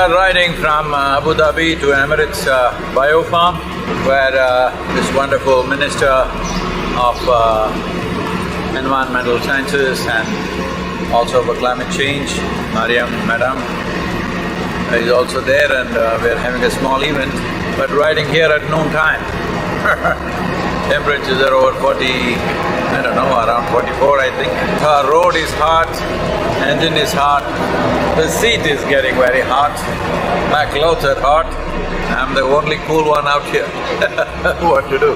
are riding from Abu Dhabi to Emirates Biofarm, where this wonderful Minister of Environmental Sciences and also for climate change, Mariam Madam, is also there, and we are having a small event, but riding here at noon time. Temperatures are over 40, I don't know, around 44 I think. Our road is hot, engine is hot, the seat is getting very hot, my clothes are hot, I'm the only cool one out here. What to do?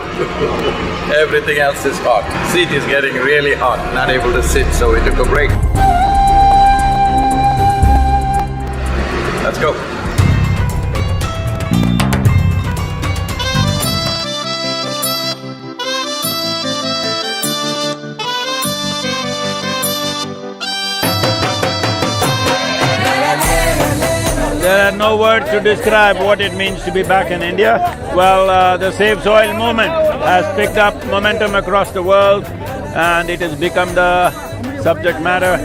Everything else is hot. Seat is getting really hot, not able to sit, so we took a break. Let's go. There are no words to describe what it means to be back in India. Well, the Save Soil movement has picked up momentum across the world and it has become the subject matter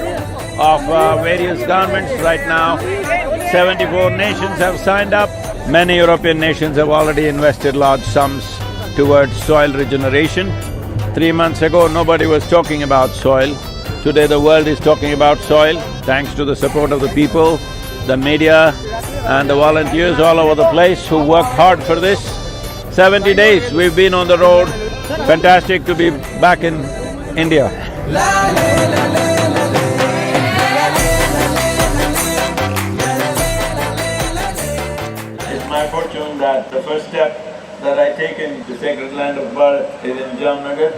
of various governments right now. 74 nations have signed up. Many European nations have already invested large sums towards soil regeneration. 3 months ago, nobody was talking about soil. Today the world is talking about soil, thanks to the support of the people, the media and the volunteers all over the place who worked hard for this. 70 days we've been on the road. Fantastic to be back in India. It's my fortune that the first step that I take in the sacred land of Bharat is in Jamnagar.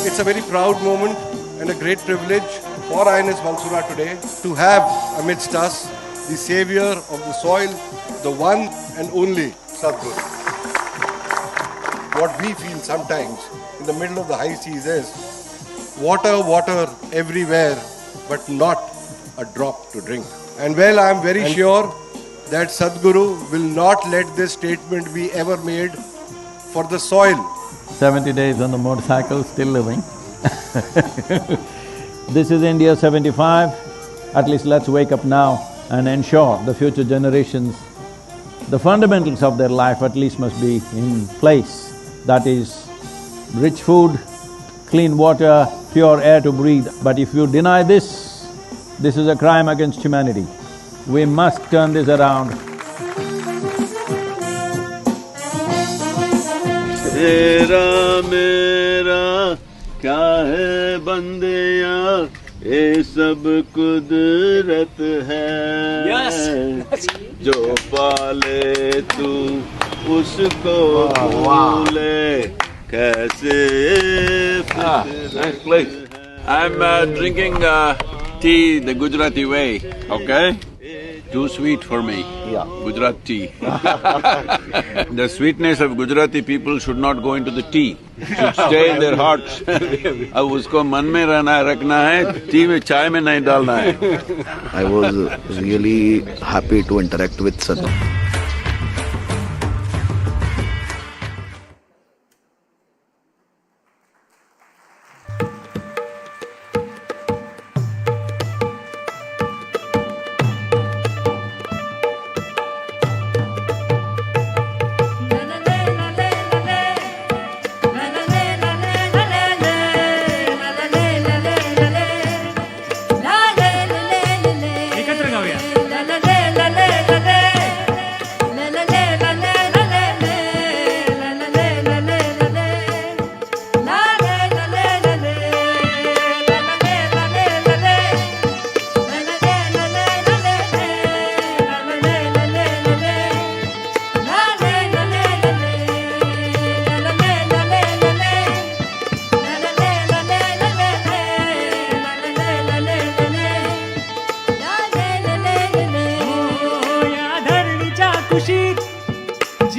It's a very proud moment and a great privilege for INS Valsura today to have amidst us the savior of the soil, the one and only Sadhguru. What we feel sometimes in the middle of the high seas is water, water everywhere, but not a drop to drink. And well, I am very sure that Sadhguru will not let this statement be ever made for the soil. 70 days on the motorcycle, still living. This is India 75. At least let's wake up now and ensure the future generations, the fundamentals of their life at least must be in place. That is, rich food, clean water, pure air to breathe. But if you deny this, this is a crime against humanity. We must turn this around. तेरा मेरा क्या है बंदेया, ये सब कुदरत है। जो पाले तू उसको भूले कैसे Nice place. I'm drinking tea the Gujarati way, okay? Too sweet for me. Yeah. Gujarat tea. The sweetness of Gujarati people should not go into the tea, should stay in their hearts. अब उसको मन में रखना है, tea में चाय में नहीं डालना है. I was really happy to interact with Sadhguru.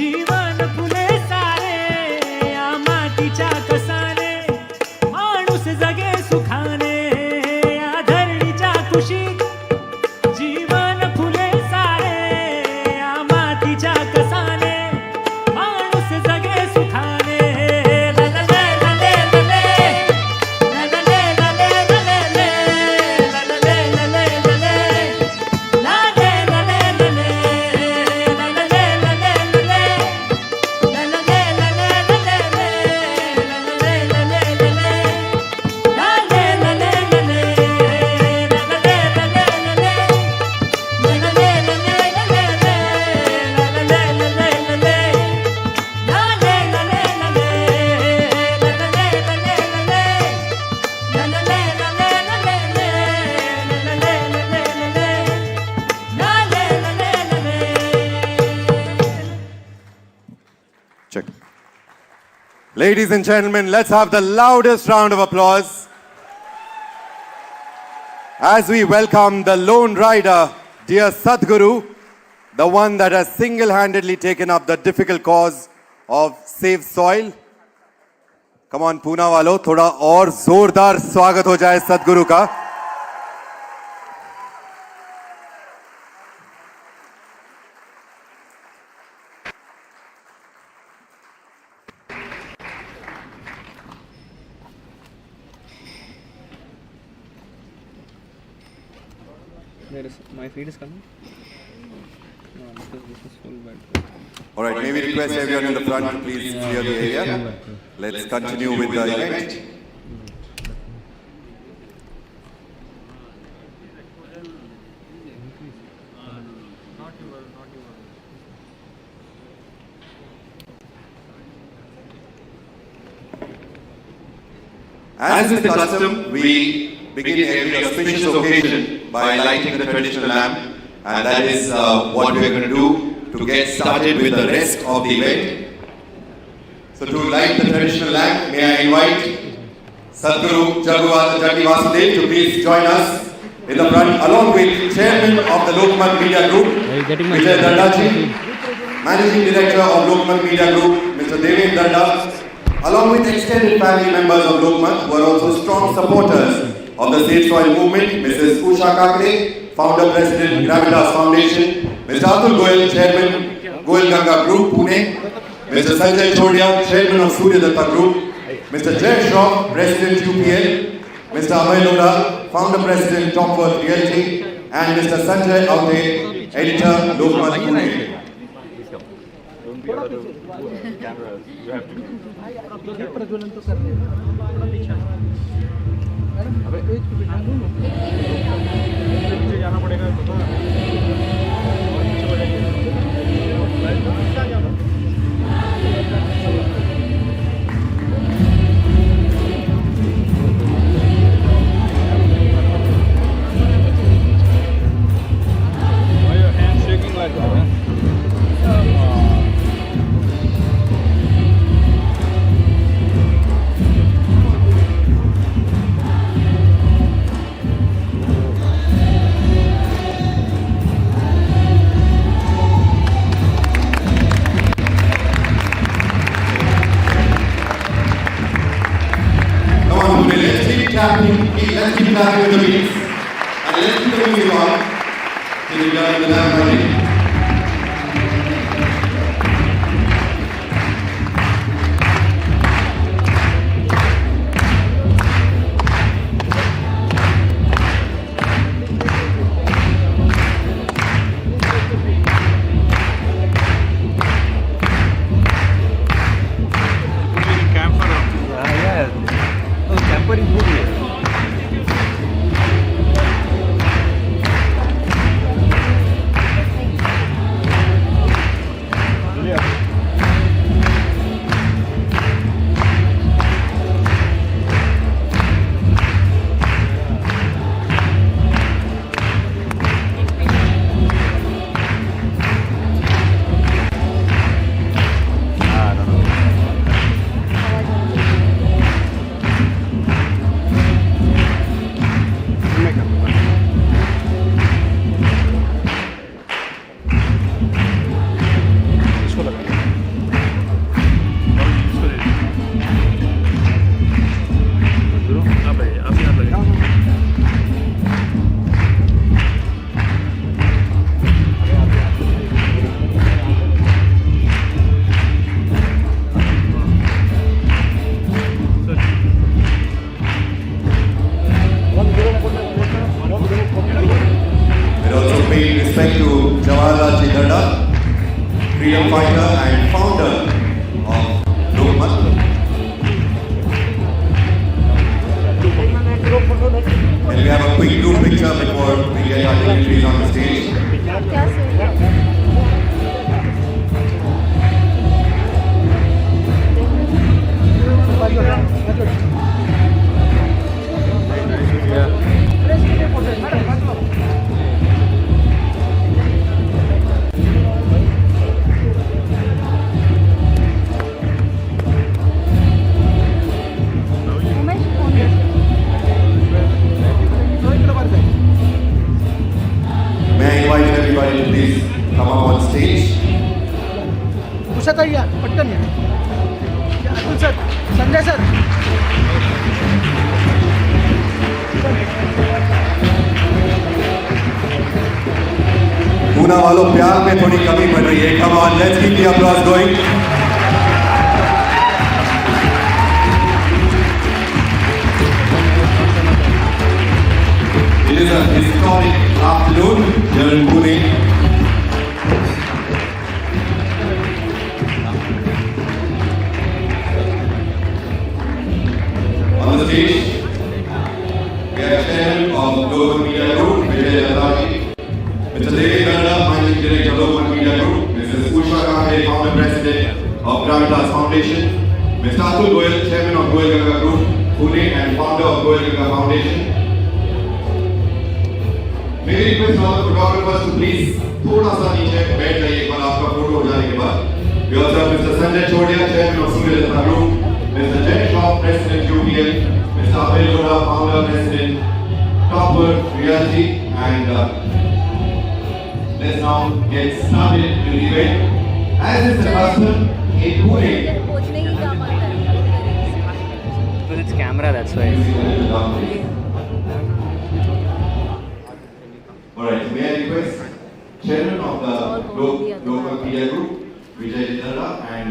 जीवन फुले सारे या मातीच्या कसाने माणूस जगे सुखाने या धरणीच्या कुशीत जीवन फुले सारे या मातीच्या कसाने माणूस जगे सुखाने ललले लले लले ललले लले लले ललले लले लले लाले लले लले ललले लले लले ललले लले लले ललले लले लले लाले लले लले Check. Ladies and gentlemen, let's have the loudest round of applause as we welcome the lone rider, dear Sadhguru, the one that has single-handedly taken up the difficult cause of Save Soil. Come on, Pune walo, thoda aur zordar swagat ho jaye Sadhguru ka. My feed is coming. No, because this is full bed. All right, may we request everyone in the front to please clear the area. Let's continue with the event. As is the custom, we begin every auspicious occasion by lighting the traditional lamp, and that is what we are going to do to get started with the rest of the event. So to light the traditional lamp, may I invite Sadhguru Jaggi Vasudev to please join us in the front, along with Chairman of the Lokmat Media Group, Vijay Dardaji, Managing Director of Lokmat Media Group, Mr. Deven Darda, along with extended family members of Lokmat who are also strong supporters of the Save Soil movement, Mrs. Usha Kakre, Founder President, Gravitas Foundation, Mr. Atul Goyal, Chairman, Goyal Ganga Group, Pune, Mr. Sanjay Chodia, Chairman of Surya Datta Group, Mr. Jay Shaw, President UPL, Mr. Amay Loda, Founder President Topworth Realty, and Mr. Sanjay Aute, Editor, Lokmat Pune. Why your hands shaking like that? Let's keep clapping with the beats and let's keep the music on till we learn the lamp running. Camper is good here. इसको लगा and founder of Lokmat. Can we have a quick group picture before we get our dignitaries on the stage? May I invite everybody to please come up on stage. Ushatai या पटकन या Atul sir Sanjay sir Poona वालों प्यार में थोड़ी कमी पड़ रही है. Come on, let's keep the applause going. It is a historic afternoon here in Pune. On the stage, we have Chairman of Global Media Group, Vijay Ladaki, Mr. David Ganda, Managing Director of Global Media Group, Mrs. Usha Kakade, Founder President of Gravitas Foundation, Mr. Atul Goyal, Chairman of Goyal Ganga Group, Pune and Founder of Goyal Ganga Foundation. May I request all the photographers to please थोड़ा सा नीचे बैठ जाइए एक बार आपका photo हो जाने के बाद. We also have Mr. Sanjay Chodia, Chairman of Sumirata Group, Mr. Jay Shaw, President UPL, Mr. Abhay Goda, Founder President Topword Realty, and let's now get started with the event. As is the custom in Pune. Because it's camera, that's why. Alright, may I request Chairman of the Local Media Group, Vijay Darda, and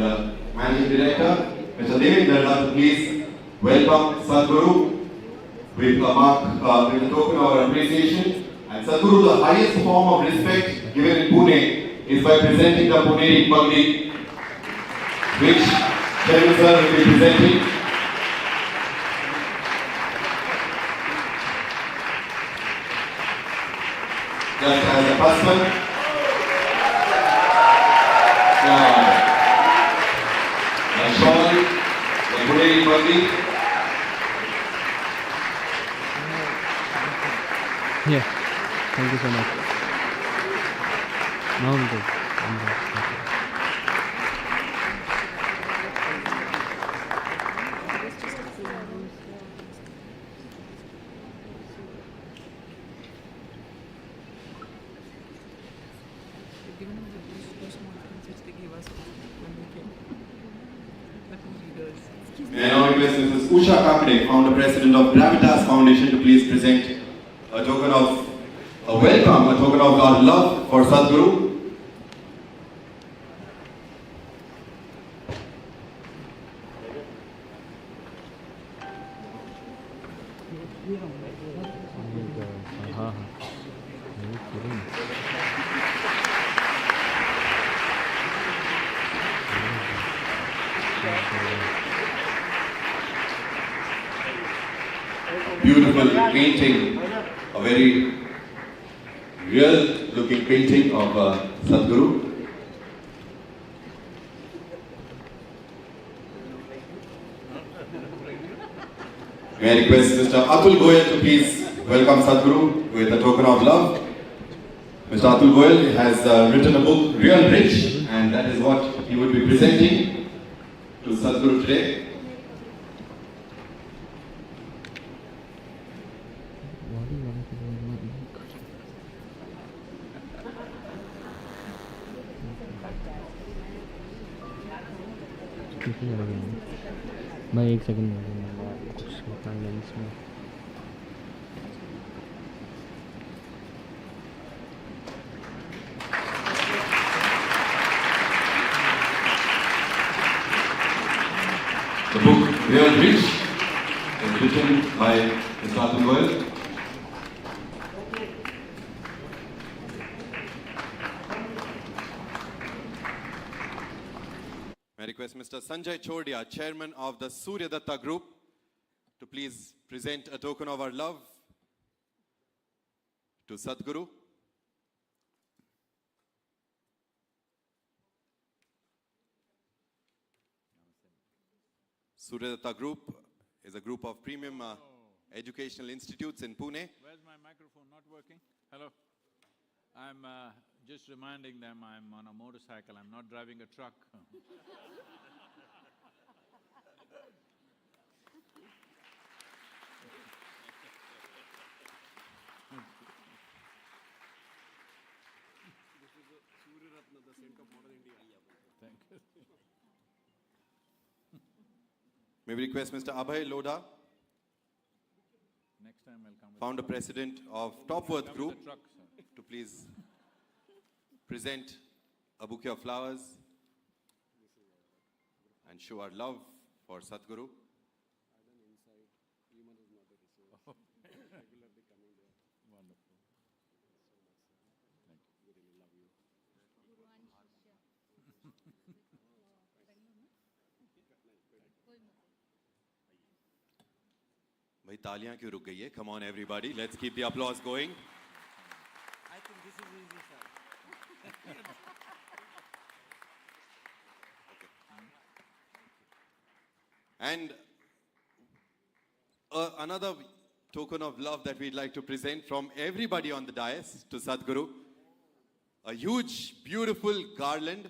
Managing Director, Mr. David Darda, to please welcome Sadhguru with a mark, with a token of our appreciation. And Sadhguru, the highest form of respect given in Pune is by presenting the Puneri Pagdi, which Chairman Sir will be presenting. Just as a person, a shawl, a Puneri Pagdi. Yeah, thank you so much. Now I'm good. I'm good. May I now request Mrs. Usha Kakade, Founder President of Gravitas Foundation, to please present a token of a welcome, a token of our love for Sadhguru. Beautiful painting, a very real looking painting of Sadhguru. May I request Mr. Atul Goyal to please welcome Sadhguru with a token of love. Mr. Atul Goyal has written a book, Real Rich, and that is what he would be presenting to Sadhguru today. भाई एक second में कुछ निकाल लें इसमें. The book Real Rich is written by Mr. Atul Goyal. May I request Mr. Sanjay Chodia, Chairman of the Surya Datta Group, to please present a token of our love to Sadhguru. Surya Datta Group is a group of premium educational institutes in Pune. Where's my microphone? Not working? Hello? I'm just reminding them I'm on a motorcycle, I'm not driving a truck. Thank you. May we request Mr. Abhay Lodha, Next time I'll come with Founder President of Topworth Group, the truck, sir. to please present a bouquet of flowers and show our love for Sadhguru. Wonderful. Thank you. We really love you. Bhai, taaliyan kyun ruk gayi hai? Come on everybody, let's keep the applause going. I think this is easy, sir. And another token of love that we'd like to present from everybody on the dais to Sadhguru, a huge, beautiful garland.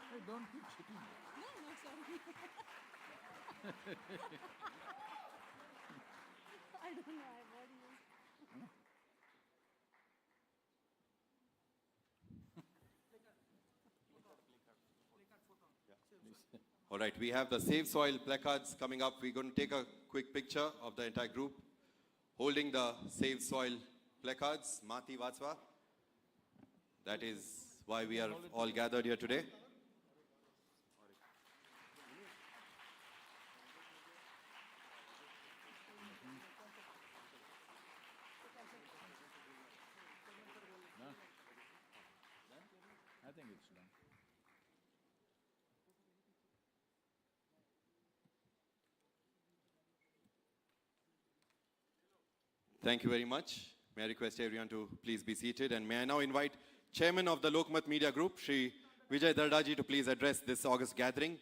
Hey, don't keep sitting. No, sorry. I don't know, I've already used. All right, we have the Save Soil placards coming up. We're going to take a quick picture of the entire group holding the Save Soil placards. Mati Vatsva. That is why we are all gathered here today. I think it's done. Thank you very much. May I request everyone to please be seated, and may I now invite Chairman of the Lokmat Media Group, Shri Vijay Dardaji, to please address this August gathering.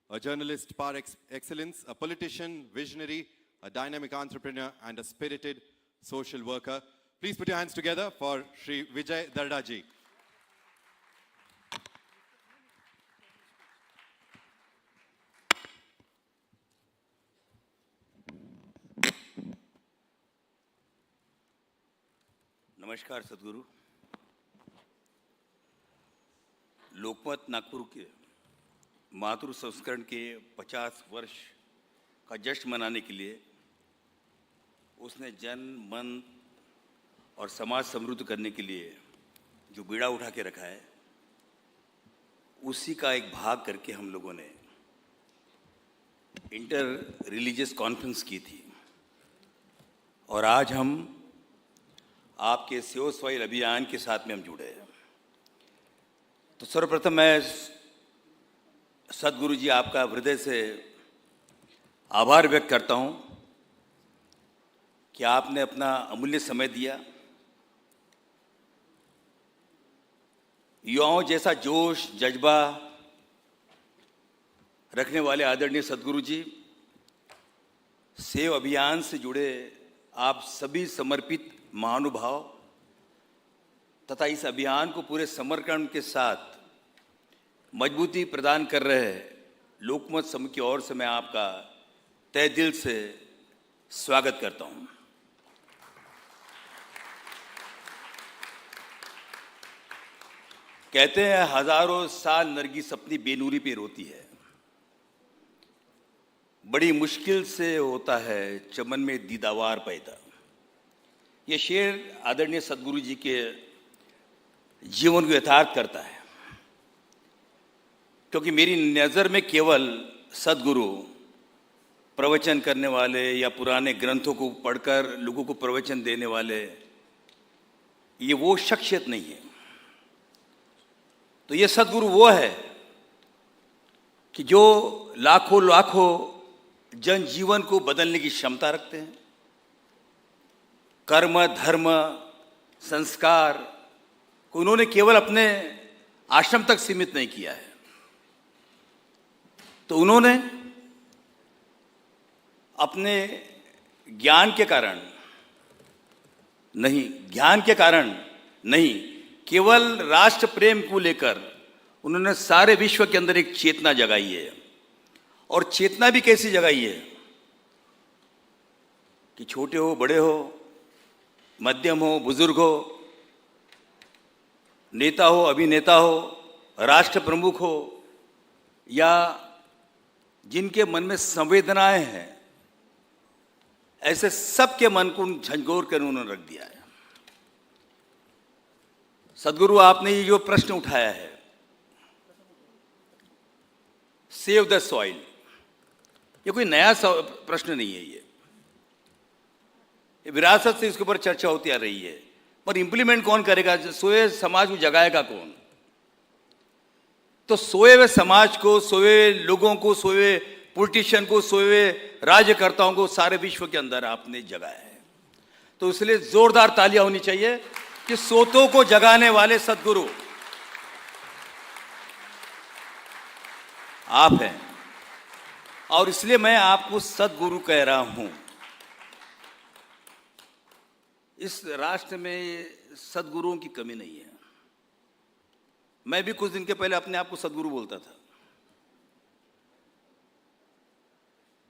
A journalist par excellence, a politician, visionary, a dynamic entrepreneur, and a spirited social worker. Please put your hands together for Shri Vijay Dardaji. नमस्कार सद्गुरु। लोकमत नागपुर के मातृ संस्करण के 50 वर्ष का जश्न मनाने के लिए उसने जन मन और समाज समृद्ध करने के लिए जो बीड़ा उठा के रखा है, उसी का एक भाग करके हम लोगों ने इंटर रिलीजियस कॉन्फ्रेंस की थी। और आज हम आपके सेव सॉइल अभियान के साथ में हम जुड़े हैं। तो सर्वप्रथम मैं सद्गुरु जी आपका हृदय से आभार व्यक्त करता हूं कि आपने अपना अमूल्य समय दिया। युवाओं जैसा जोश जज्बा रखने वाले आदरणीय सद्गुरु जी, सेव अभियान से जुड़े आप सभी समर्पित महानुभाव तथा इस अभियान को पूरे समर्पण के साथ मजबूती प्रदान कर रहे लोकमत समूह की ओर से मैं आपका तहे दिल से स्वागत करता हूं। कहते हैं हजारों साल नरगिस अपनी बेनूरी पे रोती है, बड़ी मुश्किल से होता है चमन में दीदावार पैदा। ये शेर आदरणीय सद्गुरु जी के जीवन को यथार्थ करता है, क्योंकि मेरी नज़र में केवल सद्गुरु प्रवचन करने वाले या पुराने ग्रंथों को पढ़कर लोगों को प्रवचन देने वाले, ये वो शख्सियत नहीं है। तो ये सद्गुरु वो है कि जो लाखों लाखों जनजीवन को बदलने की क्षमता रखते हैं। कर्म, धर्म, संस्कार को उन्होंने केवल अपने आश्रम तक सीमित नहीं किया है। तो उन्होंने अपने ज्ञान के कारण नहीं, केवल राष्ट्र प्रेम को लेकर उन्होंने सारे विश्व के अंदर एक चेतना जगाई है। और चेतना भी कैसी जगाई है कि छोटे हो, बड़े हो, मध्यम हो, बुजुर्ग हो, नेता हो, अभिनेता हो, राष्ट्र प्रमुख हो, या जिनके मन में संवेदनाएं हैं, ऐसे सबके मन को झंझोर कर उन्होंने रख दिया है। सद्गुरु, आपने ये जो प्रश्न उठाया है, सेव द सॉइल, ये कोई नया प्रश्न नहीं है। ये विरासत से इसके ऊपर चर्चा होती आ रही है, पर इंप्लीमेंट कौन करेगा? सोए समाज को जगाएगा कौन? तो सोए हुए समाज को, सोए हुए लोगों को, सोए हुए पॉलिटिशियन को, सोए हुए राज्यकर्ताओं को सारे विश्व के अंदर आपने जगाया है। तो इसलिए जोरदार तालियां होनी चाहिए कि सोतों को जगाने वाले सद्गुरु आप हैं। और इसलिए मैं आपको सद्गुरु कह रहा हूं। इस राष्ट्र में सद्गुरुओं की कमी नहीं है। मैं भी कुछ दिन के पहले अपने आप को सद्गुरु बोलता था,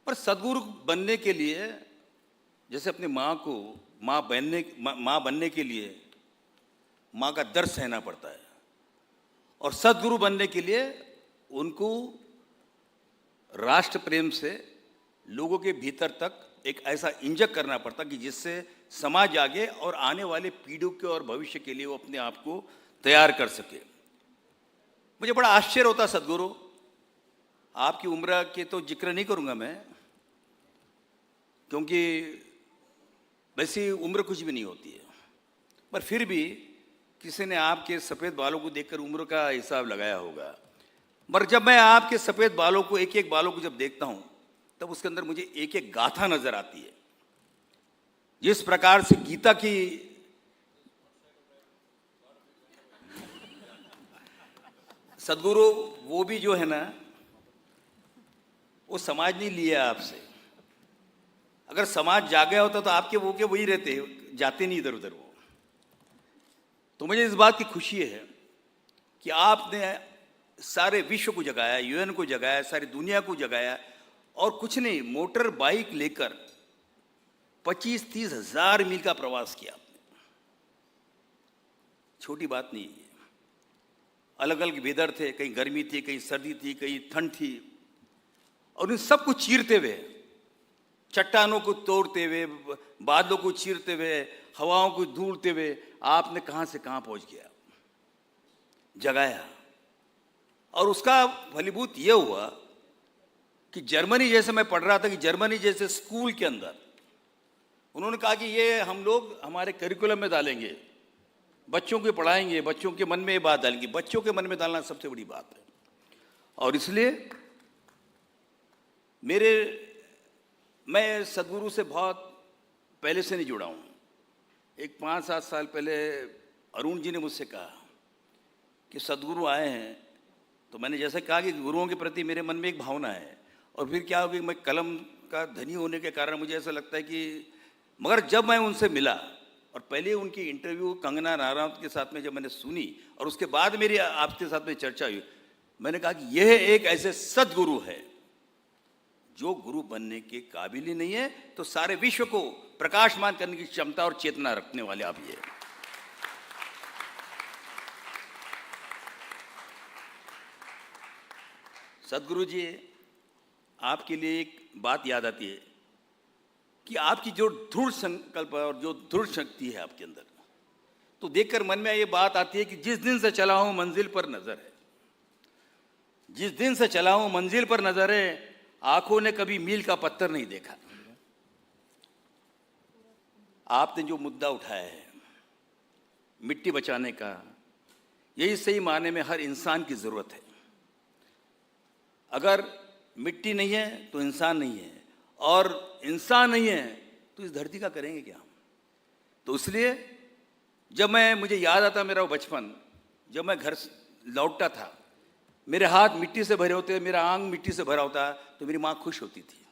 पर सद्गुरु बनने के लिए, जैसे अपनी माँ को माँ बनने के लिए माँ का दर्द सहना पड़ता है, और सद्गुरु बनने के लिए उनको राष्ट्र प्रेम से लोगों के भीतर तक एक ऐसा इंजेक्ट करना पड़ता कि जिससे समाज आगे और आने वाले पीढ़ियों के और भविष्य के लिए वो अपने आप को तैयार कर सके। मुझे बड़ा आश्चर्य होता, सद्गुरु, आपकी उम्र के तो जिक्र नहीं करूंगा मैं, क्योंकि वैसी उम्र कुछ भी नहीं होती है, पर फिर भी किसी ने आपके सफ़ेद बालों को देखकर उम्र का हिसाब लगाया होगा। पर जब मैं आपके सफ़ेद बालों को, एक एक बालों को जब देखता हूं, तब उसके अंदर मुझे एक एक गाथा नजर आती है। जिस प्रकार से गीता की सद्गुरु, वो भी जो है ना, वो समाज नहीं लिया आपसे। अगर समाज जागा होता तो आपके वो के वही रहते, जाते नहीं इधर उधर वो। तो मुझे इस बात की खुशी है कि आपने सारे विश्व को जगाया, यूएन को जगाया, सारी दुनिया को जगाया, और कुछ नहीं, मोटर बाइक लेकर 25-30 हजार मील का प्रवास किया आपने। छोटी बात नहीं है। अलग अलग वेदर थे, कहीं गर्मी थी, कहीं सर्दी थी, कहीं ठंड थी, और इन सबको चीरते हुए, चट्टानों को तोड़ते हुए, बादलों को चीरते हुए, हवाओं को धूलते हुए, आपने कहां से कहां पहुंच गया, जगाया। और उसका फलीभूत यह हुआ कि जर्मनी, जैसे मैं पढ़ रहा था कि जर्मनी जैसे स्कूल के अंदर उन्होंने कहा कि ये हम लोग हमारे करिकुलम में डालेंगे, बच्चों को पढ़ाएंगे, बच्चों के मन में ये बात डालेंगे। बच्चों के मन में डालना सबसे बड़ी बात है। और इसलिए मैं सद्गुरु से बहुत पहले से नहीं जुड़ा हूँ। एक 5-7 साल पहले अरुण जी ने मुझसे कहा कि सद्गुरु आए हैं, तो मैंने जैसे कहा कि गुरुओं के प्रति मेरे मन में एक भावना है। और फिर क्या हो कि मैं कलम का धनी होने के कारण मुझे ऐसा लगता है कि, मगर जब मैं उनसे मिला और पहले उनकी इंटरव्यू कंगना रनौत के साथ में जब मैंने सुनी, और उसके बाद मेरी आपके साथ में चर्चा हुई, मैंने कहा कि यह एक ऐसे सद्गुरु है जो गुरु बनने के काबिल ही नहीं है, तो सारे विश्व को प्रकाशमान करने की क्षमता और चेतना रखने वाले आप ही है। सद्गुरु जी, आपके लिए एक बात याद आती है कि आपकी जो दृढ़ संकल्प है और जो दृढ़ शक्ति है आपके अंदर, तो देखकर मन में ये बात आती है कि जिस दिन से चला हूं मंजिल पर नजर है। जिस दिन से चला हूं मंजिल पर नजर है, आंखों ने कभी मील का पत्थर नहीं देखा। आपने जो मुद्दा उठाया है मिट्टी बचाने का, यही सही मायने में हर इंसान की जरूरत है। अगर मिट्टी नहीं है तो इंसान नहीं है, और इंसान नहीं है तो इस धरती का करेंगे क्या? तो इसलिए जब मुझे याद आता मेरा वो बचपन, जब मैं घर लौटता था, मेरे हाथ मिट्टी से भरे होते, मेरा आंग मिट्टी से भरा होता, तो मेरी माँ खुश होती थी।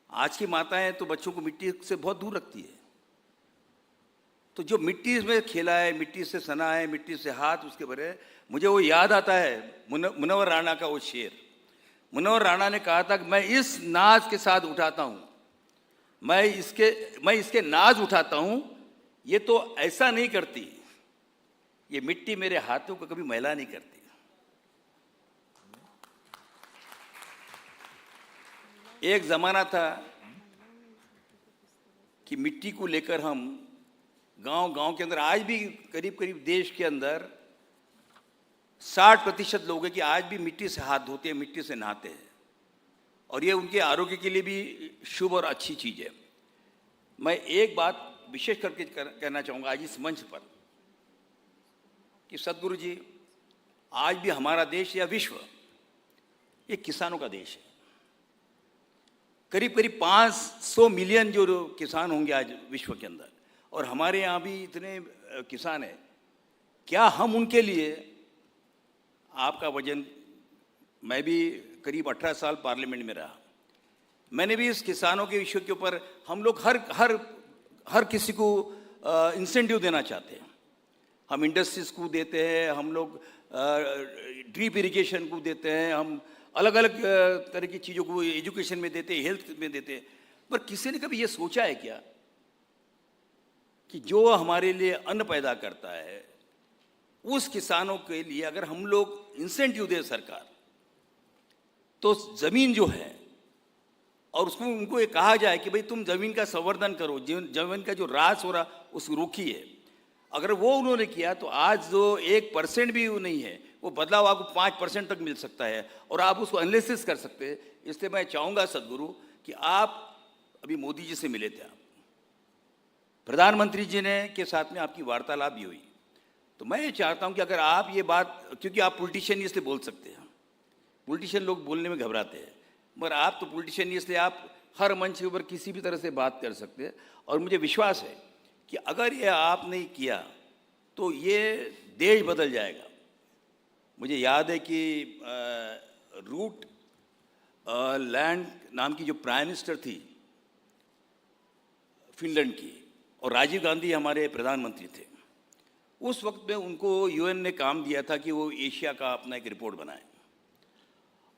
आज की माताएं तो बच्चों को मिट्टी से बहुत दूर रखती है। तो जो मिट्टी में खेला है, मिट्टी से सना है, मिट्टी से हाथ उसके भरे, मुझे वो याद आता है मुनव्वर राणा का वो शेर। मुनव्वर राणा ने कहा था कि मैं इस नाज के साथ उठाता हूँ, मैं इसके नाज उठाता हूँ, ये तो ऐसा नहीं करती, ये मिट्टी मेरे हाथों को कभी मैला नहीं करती। एक जमाना था कि मिट्टी को लेकर हम गांव के अंदर, आज भी करीब करीब देश के अंदर 60% लोग हैं कि आज भी मिट्टी से हाथ धोते हैं, मिट्टी से नहाते हैं, और ये उनके आरोग्य के लिए भी शुभ और अच्छी चीज है। मैं एक बात विशेष करके कहना चाहूँगा आज इस मंच पर कि सदगुरु जी, आज भी हमारा देश या विश्व ये किसानों का देश है। करीब करीब 500 मिलियन जो किसान होंगे आज विश्व के अंदर, और हमारे यहाँ भी इतने किसान हैं। क्या हम उनके लिए, आपका वजन, मैं भी करीब 18 साल पार्लियामेंट में रहा, मैंने भी इस किसानों के विषय के ऊपर, हम लोग हर किसी को इंसेंटिव देना चाहते हैं। हम इंडस्ट्रीज को देते हैं, हम लोग ड्रीप इरिगेशन को देते हैं, हम अलग अलग तरह की चीज़ों को एजुकेशन में देते हैं, हेल्थ में देते हैं, पर किसी ने कभी ये सोचा है क्या कि जो हमारे लिए अन्न पैदा करता है उस किसानों के लिए अगर हम लोग इंसेंटिव दे सरकार, तो ज़मीन जो है, और उसको उनको ये कहा जाए कि भाई तुम ज़मीन का संवर्धन करो, ज़मीन का जो ह्रास हो रहा उसको रोकिए, अगर वो उन्होंने किया तो आज जो 1% भी नहीं है, वो बदलाव आपको 5% तक मिल सकता है, और आप उसको एनालिसिस कर सकते हैं। इसलिए मैं चाहूँगा सदगुरु कि आप, अभी मोदी जी से मिले थे आप, प्रधानमंत्री जी ने के साथ में आपकी वार्तालाप भी हुई, तो मैं ये चाहता हूँ कि अगर आप ये बात, क्योंकि आप पॉलिटिशियन इसलिए बोल सकते हैं, पॉलिटिशियन लोग बोलने में घबराते हैं, मगर आप तो पॉलिटिशियन इसलिए आप हर मंच के ऊपर किसी भी तरह से बात कर सकते हैं, और मुझे विश्वास है कि अगर ये आप नहीं किया तो ये देश बदल जाएगा। मुझे याद है कि रूट लैंड नाम की जो प्राइम मिनिस्टर थी फिनलैंड की, और राजीव गांधी हमारे प्रधानमंत्री थे, उस वक्त में उनको यूएन ने काम दिया था कि वो एशिया का अपना एक रिपोर्ट बनाए,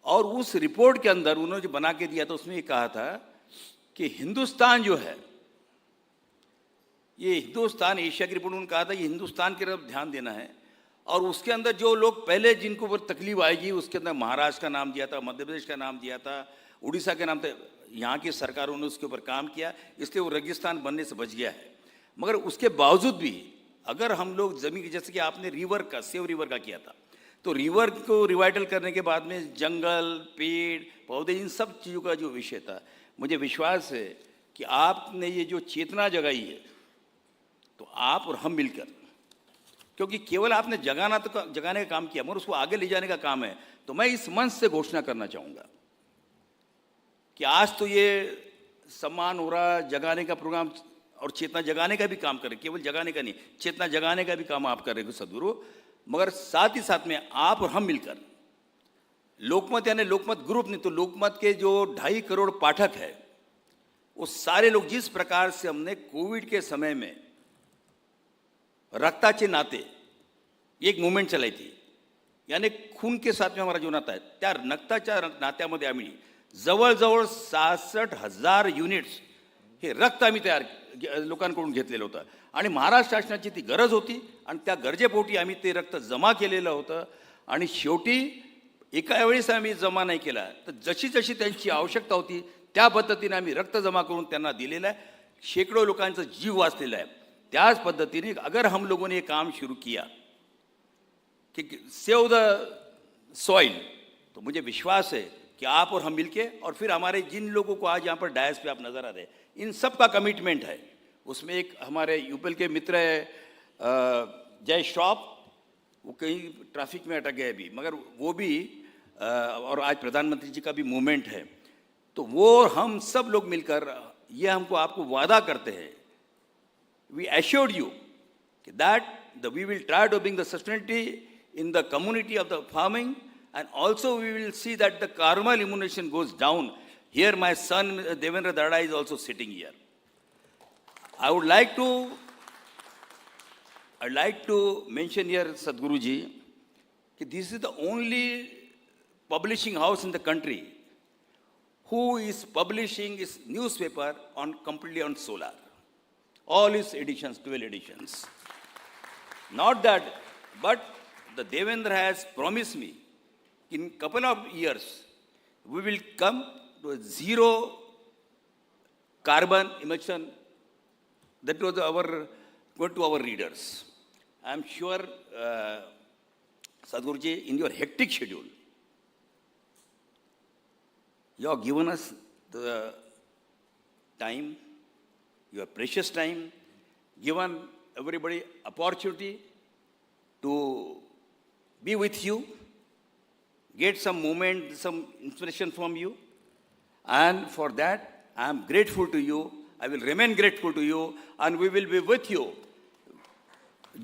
और उस रिपोर्ट के अंदर उन्होंने जो बना के दिया था उसमें ये कहा था कि हिंदुस्तान जो है, ये हिंदुस्तान, एशिया की रिपोर्ट उन्होंने कहा था कि हिंदुस्तान की तरफ ध्यान देना है, और उसके अंदर जो लोग पहले जिनको ऊपर तकलीफ आएगी उसके अंदर महाराष्ट्र का नाम दिया था, मध्य प्रदेश का नाम दिया था, उड़ीसा के नाम था। यहाँ की सरकारों ने उसके ऊपर काम किया, इसलिए वो रेगिस्तान बनने से बच गया है। मगर उसके बावजूद भी अगर हम लोग ज़मीन, जैसे कि आपने रिवर का, सेव रिवर का किया था, तो रिवर को रिवाइटल करने के बाद में जंगल, पेड़ पौधे, इन सब चीज़ों का जो विषय था, मुझे विश्वास है कि आपने ये जो चेतना जगाई है, तो आप और हम मिलकर, क्योंकि केवल आपने जगाने का काम किया, मगर उसको आगे ले जाने का काम है। तो मैं इस मंच से घोषणा करना चाहूँगा कि आज तो ये सम्मान हो रहा, जगाने का प्रोग्राम और चेतना जगाने का भी काम कर रहे, केवल जगाने का नहीं, चेतना जगाने का भी काम आप कर रहे हो सदगुरु, मगर साथ ही साथ में आप और हम मिलकर लोकमत, यानी लोकमत ग्रुप नहीं तो लोकमत के जो 2.5 करोड़ पाठक है, वो सारे लोग, जिस प्रकार से हमने कोविड के समय में रक्ताचे नाते एक मूवमेंट चलाई थी, यानी खून के साथ में हमारा जो नाता आहे, त्या रक्ताच्या नात्यामध्ये आम्ही जवळजवळ 66,000 युनिट्स हे रक्त आम्ही तयार लोकांकडून घेतलेलं होतं, आणि महाराष्ट्र शासनाची ती गरज होती, आणि त्या गरजेपोटी आम्ही ते रक्त जमा केलेलं होतं, आणि शेवटी एका वेळेस आम्ही जमा नाही केला, तर जशी जशी त्यांची आवश्यकता होती त्या पद्धतीने आम्ही रक्त जमा करून त्यांना दिलेलं आहे, शेकडो लोकांचा जीव वाचलेला आहे। त्याच पद्धतीने अगर हम लोगों ने ये काम शुरू किया कि सेव द सॉइल, तो मुझे विश्वास है कि आप और हम मिलके और फिर हमारे जिन लोगों को आज यहाँ पर डायस पे आप नज़र आ रहे हैं, इन सब का कमिटमेंट है। उसमें एक हमारे यूपीएल के मित्र है जय श्रॉफ, वो कहीं ट्रैफिक में अटक गए अभी, मगर वो भी और आज प्रधानमंत्री जी का भी मूवमेंट है, तो वो हम सब लोग मिलकर ये हमको आपको वादा करते हैं, we assured you that we will try to bring the sustainability in the community of the farming, and also we will see that the carbon emission goes down. Here my son Devendra Darda is also sitting here. I would like to mention here, Sadhguru ji, that this is the only publishing house in the country who is publishing his newspaper completely on solar. All his editions, 12 editions. Not that, but the Devendra has promised me, in couple of years, we will come to a zero carbon emission. That was going to our readers. I am sure, Sadhguruji, in your hectic schedule, you have given us the time, your precious time, given everybody opportunity to be with you, get some moment, some inspiration from you. And for that, I am grateful to you. I will remain grateful to you, and we will be with you.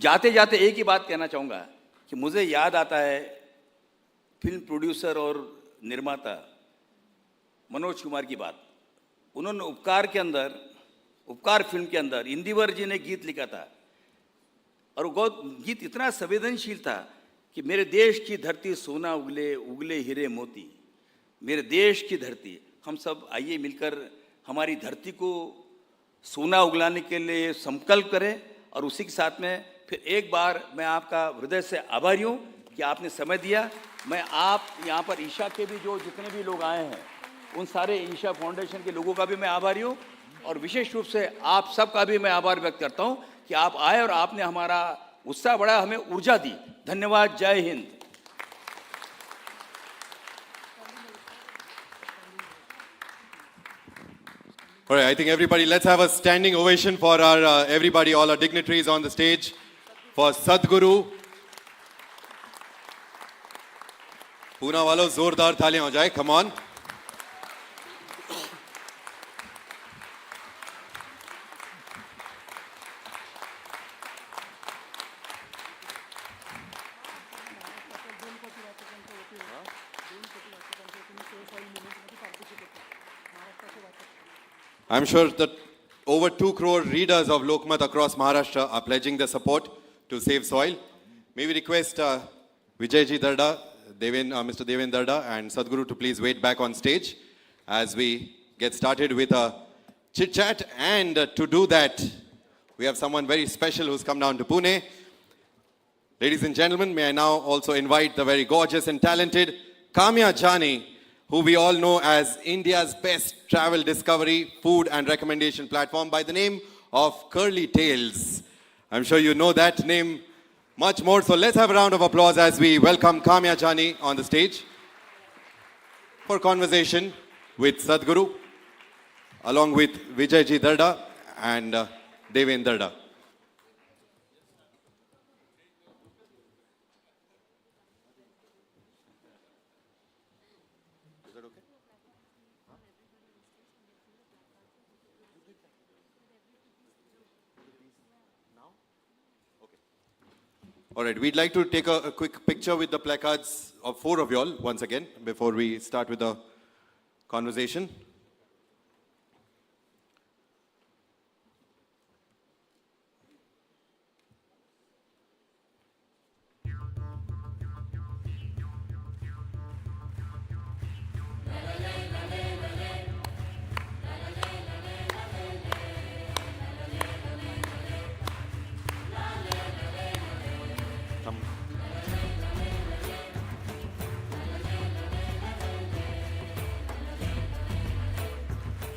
जाते जाते एक ही बात कहना चाहूँगा कि मुझे याद आता है फिल्म प्रोड्यूसर और निर्माता मनोज कुमार की बात। उन्होंने उपकार फिल्म के अंदर इंदिवर जी ने गीत लिखा था, और वो गीत इतना संवेदनशील था कि मेरे देश की धरती सोना उगले उगले हीरे मोती, मेरे देश की धरती। हम सब आइए मिलकर हमारी धरती को सोना उगलाने के लिए संकल्प करें, और उसी के साथ में फिर एक बार मैं आपका हृदय से आभारी हूँ कि आपने समय दिया। मैं आप यहाँ पर ईशा के भी जो जितने भी लोग आए हैं, उन सारे ईशा फाउंडेशन के लोगों का भी मैं आभारी हूँ, और विशेष रूप से आप सबका भी मैं आभार व्यक्त करता हूँ कि आप आए और आपने हमारा उत्साह बढ़ाया, हमें ऊर्जा दी। धन्यवाद। जय Hind. All right, I think everybody, let's have a standing ovation for our everybody, all our dignitaries on the stage, for Sadhguru. Pune walo, zordar thaliyan ho jaye, come on. I'm sure that over 2 crore readers of Lokmat across Maharashtra are pledging their support to save soil. May we request Vijayji Darda, Mr. Devendra Darda and Sadhguru to please wait back on stage as we get started with a chit-chat. And to do that, we have someone very special who's come down to Pune. Ladies and gentlemen, may I now also invite the very gorgeous and talented Kamya Jani, who we all know as India's best travel discovery, food and recommendation platform by the name of Curly Tales. I'm sure you know that name much more, so let's have a round of applause as we welcome Kamya Jani on the stage for conversation with Sadhguru, along with Vijayji Darda and Devendra Darda. All right, we'd like to take a quick picture with the placards of 4 of y'all once again before we start with the conversation.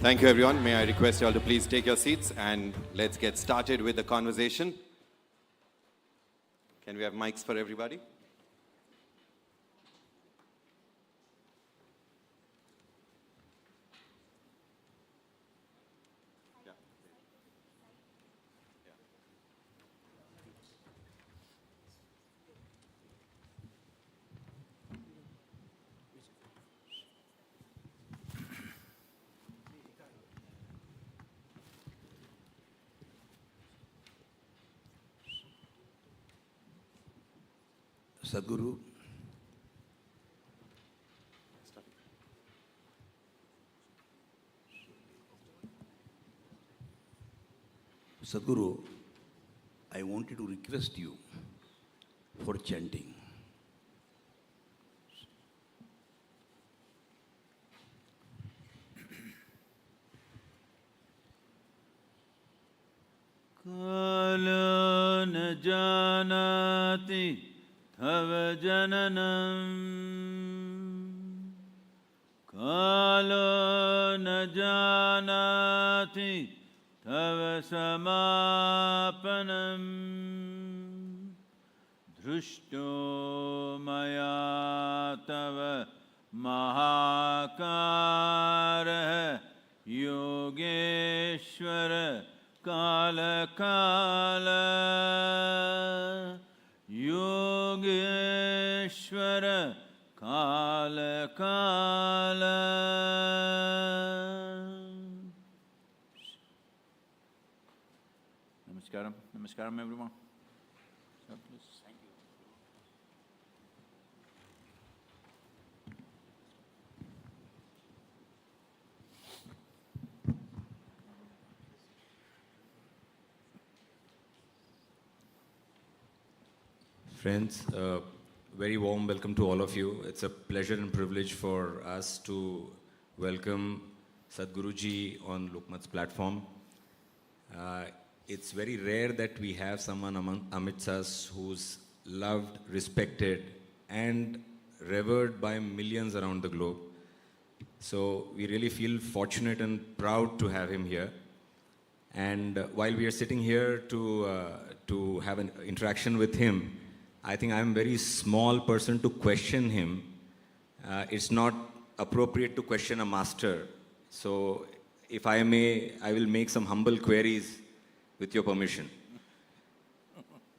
Thank you, everyone. May I request you all to please take your seats and let's get started with the conversation. Can we have mics for everybody? Sadhguru, Sadhguru, I wanted to request you for chanting. Kala na janati tava jananam, Kala na janati tava samapanam, Drushto maya tava mahakara Yogeshwara Kala Kala Yogeshwara Kala Kala. Namaskaram, Namaskaram everyone. Sir, please. Thank you. Friends, very warm welcome to all of you. It's a pleasure and privilege for us to welcome Sadhguruji on Lokmat's platform. It's very rare that we have someone amidst us who's loved, respected, and revered by millions around the globe. So we really feel fortunate and proud to have him here. And while we are sitting here to have an interaction with him, I think I'm a very small person to question him. It's not appropriate to question a master. So if I may, I will make some humble queries with your permission.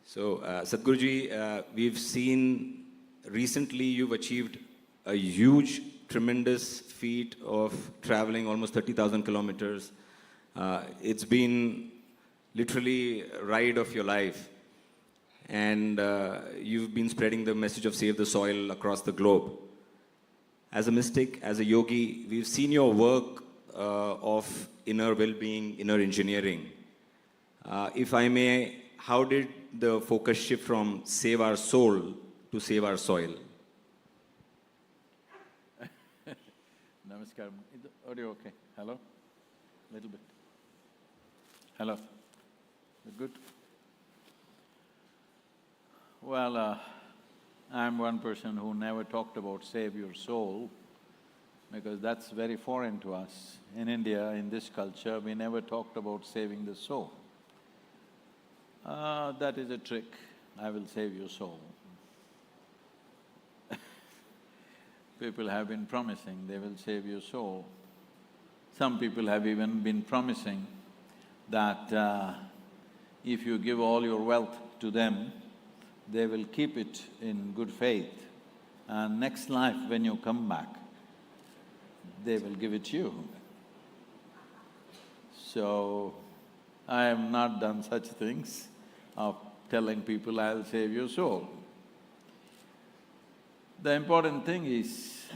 So Sadhguruji, we've seen recently you've achieved a huge, tremendous feat of traveling almost 30,000 kilometers. It's been literally a ride of your life. And you've been spreading the message of Save the Soil across the globe. As a mystic, as a yogi, we've seen your work of inner well-being, inner engineering. If I may, how did the focus shift from save our soul to save our soil? Namaskaram. Is the audio okay? Hello? Little bit. Hello? Good? Well, I'm one person who never talked about save your soul because that's very foreign to us. In India, in this culture, we never talked about saving the soul. That is a trick. I will save your soul. People have been promising they will save your soul. Some people have even been promising that if you give all your wealth to them, they will keep it in good faith, and next life when you come back, they will give it to you. So, I have not done such things of telling people I'll save your soul. The important thing is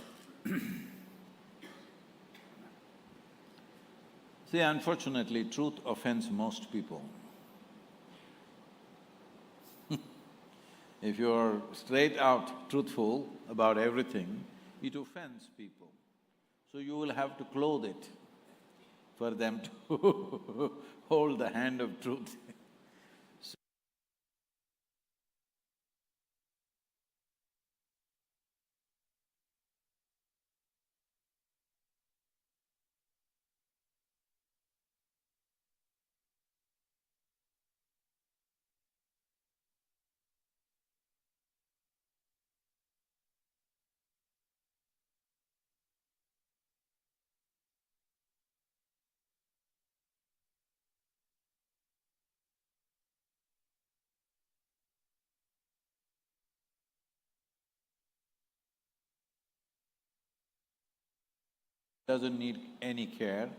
see, unfortunately, truth offends most people. If you're straight out truthful about everything, it offends people. So you will have to clothe it for them to hold the hand of truth. Doesn't need any care,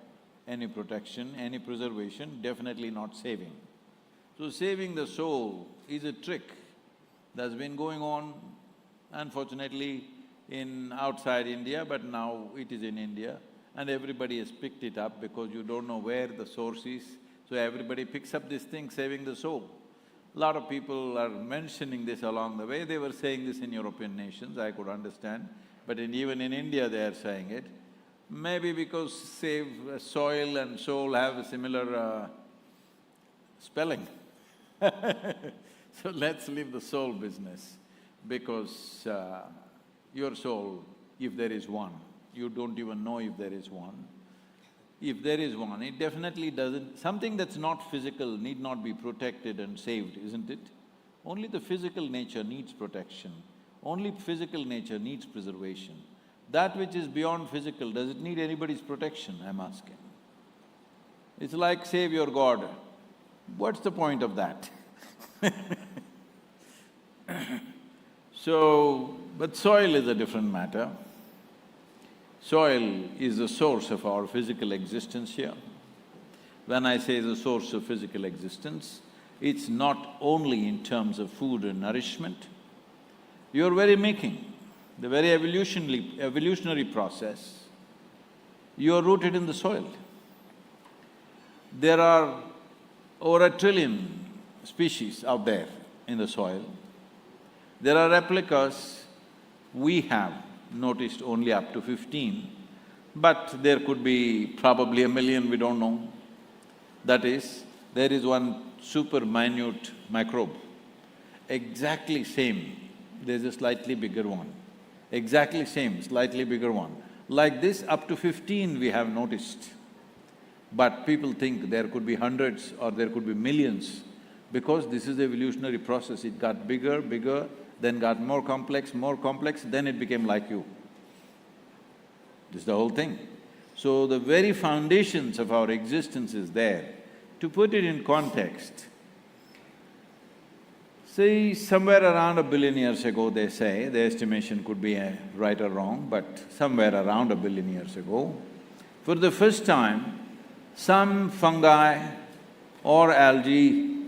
any protection, any preservation, definitely not saving. So saving the soul is a trick that's been going on unfortunately in outside India, but now it is in India, and everybody has picked it up because you don't know where the source is, so everybody picks up this thing, saving the soul. A lot of people are mentioning this along the way. They were saying this in European nations, I could understand, but even in India they are saying it. Maybe because save soil and soul have a similar spelling. So let's leave the soul business, because your soul, if there is one, you don't even know if there is one. If there is one, it definitely doesn't… Something that's not physical need not be protected and saved, isn't it? Only the physical nature needs protection. Only physical nature needs preservation. That which is beyond physical, does it need anybody's protection, I'm asking? It's like save your God. What's the point of that? So, but soil is a different matter. Soil is the source of our physical existence here. When I say the source of physical existence, it's not only in terms of food and nourishment. Your very making, the very evolutionary process, you are rooted in the soil. There are over 1 trillion species out there in the soil. There are replicas, we have noticed only up to 15, but there could be probably 1 million, we don't know. That is, there is one super minute microbe, exactly same, there's a slightly bigger one, exactly same, slightly bigger one. Like this, up to 15 we have noticed. But people think there could be hundreds or there could be millions, because this is the evolutionary process. It got bigger, bigger, then got more complex, then it became like you. This is the whole thing. So the very foundations of our existence is there. To put it in context, say somewhere around 1 billion years ago, they say, the estimation could be right or wrong, but somewhere around 1 billion years ago, for the first time, some fungi or algae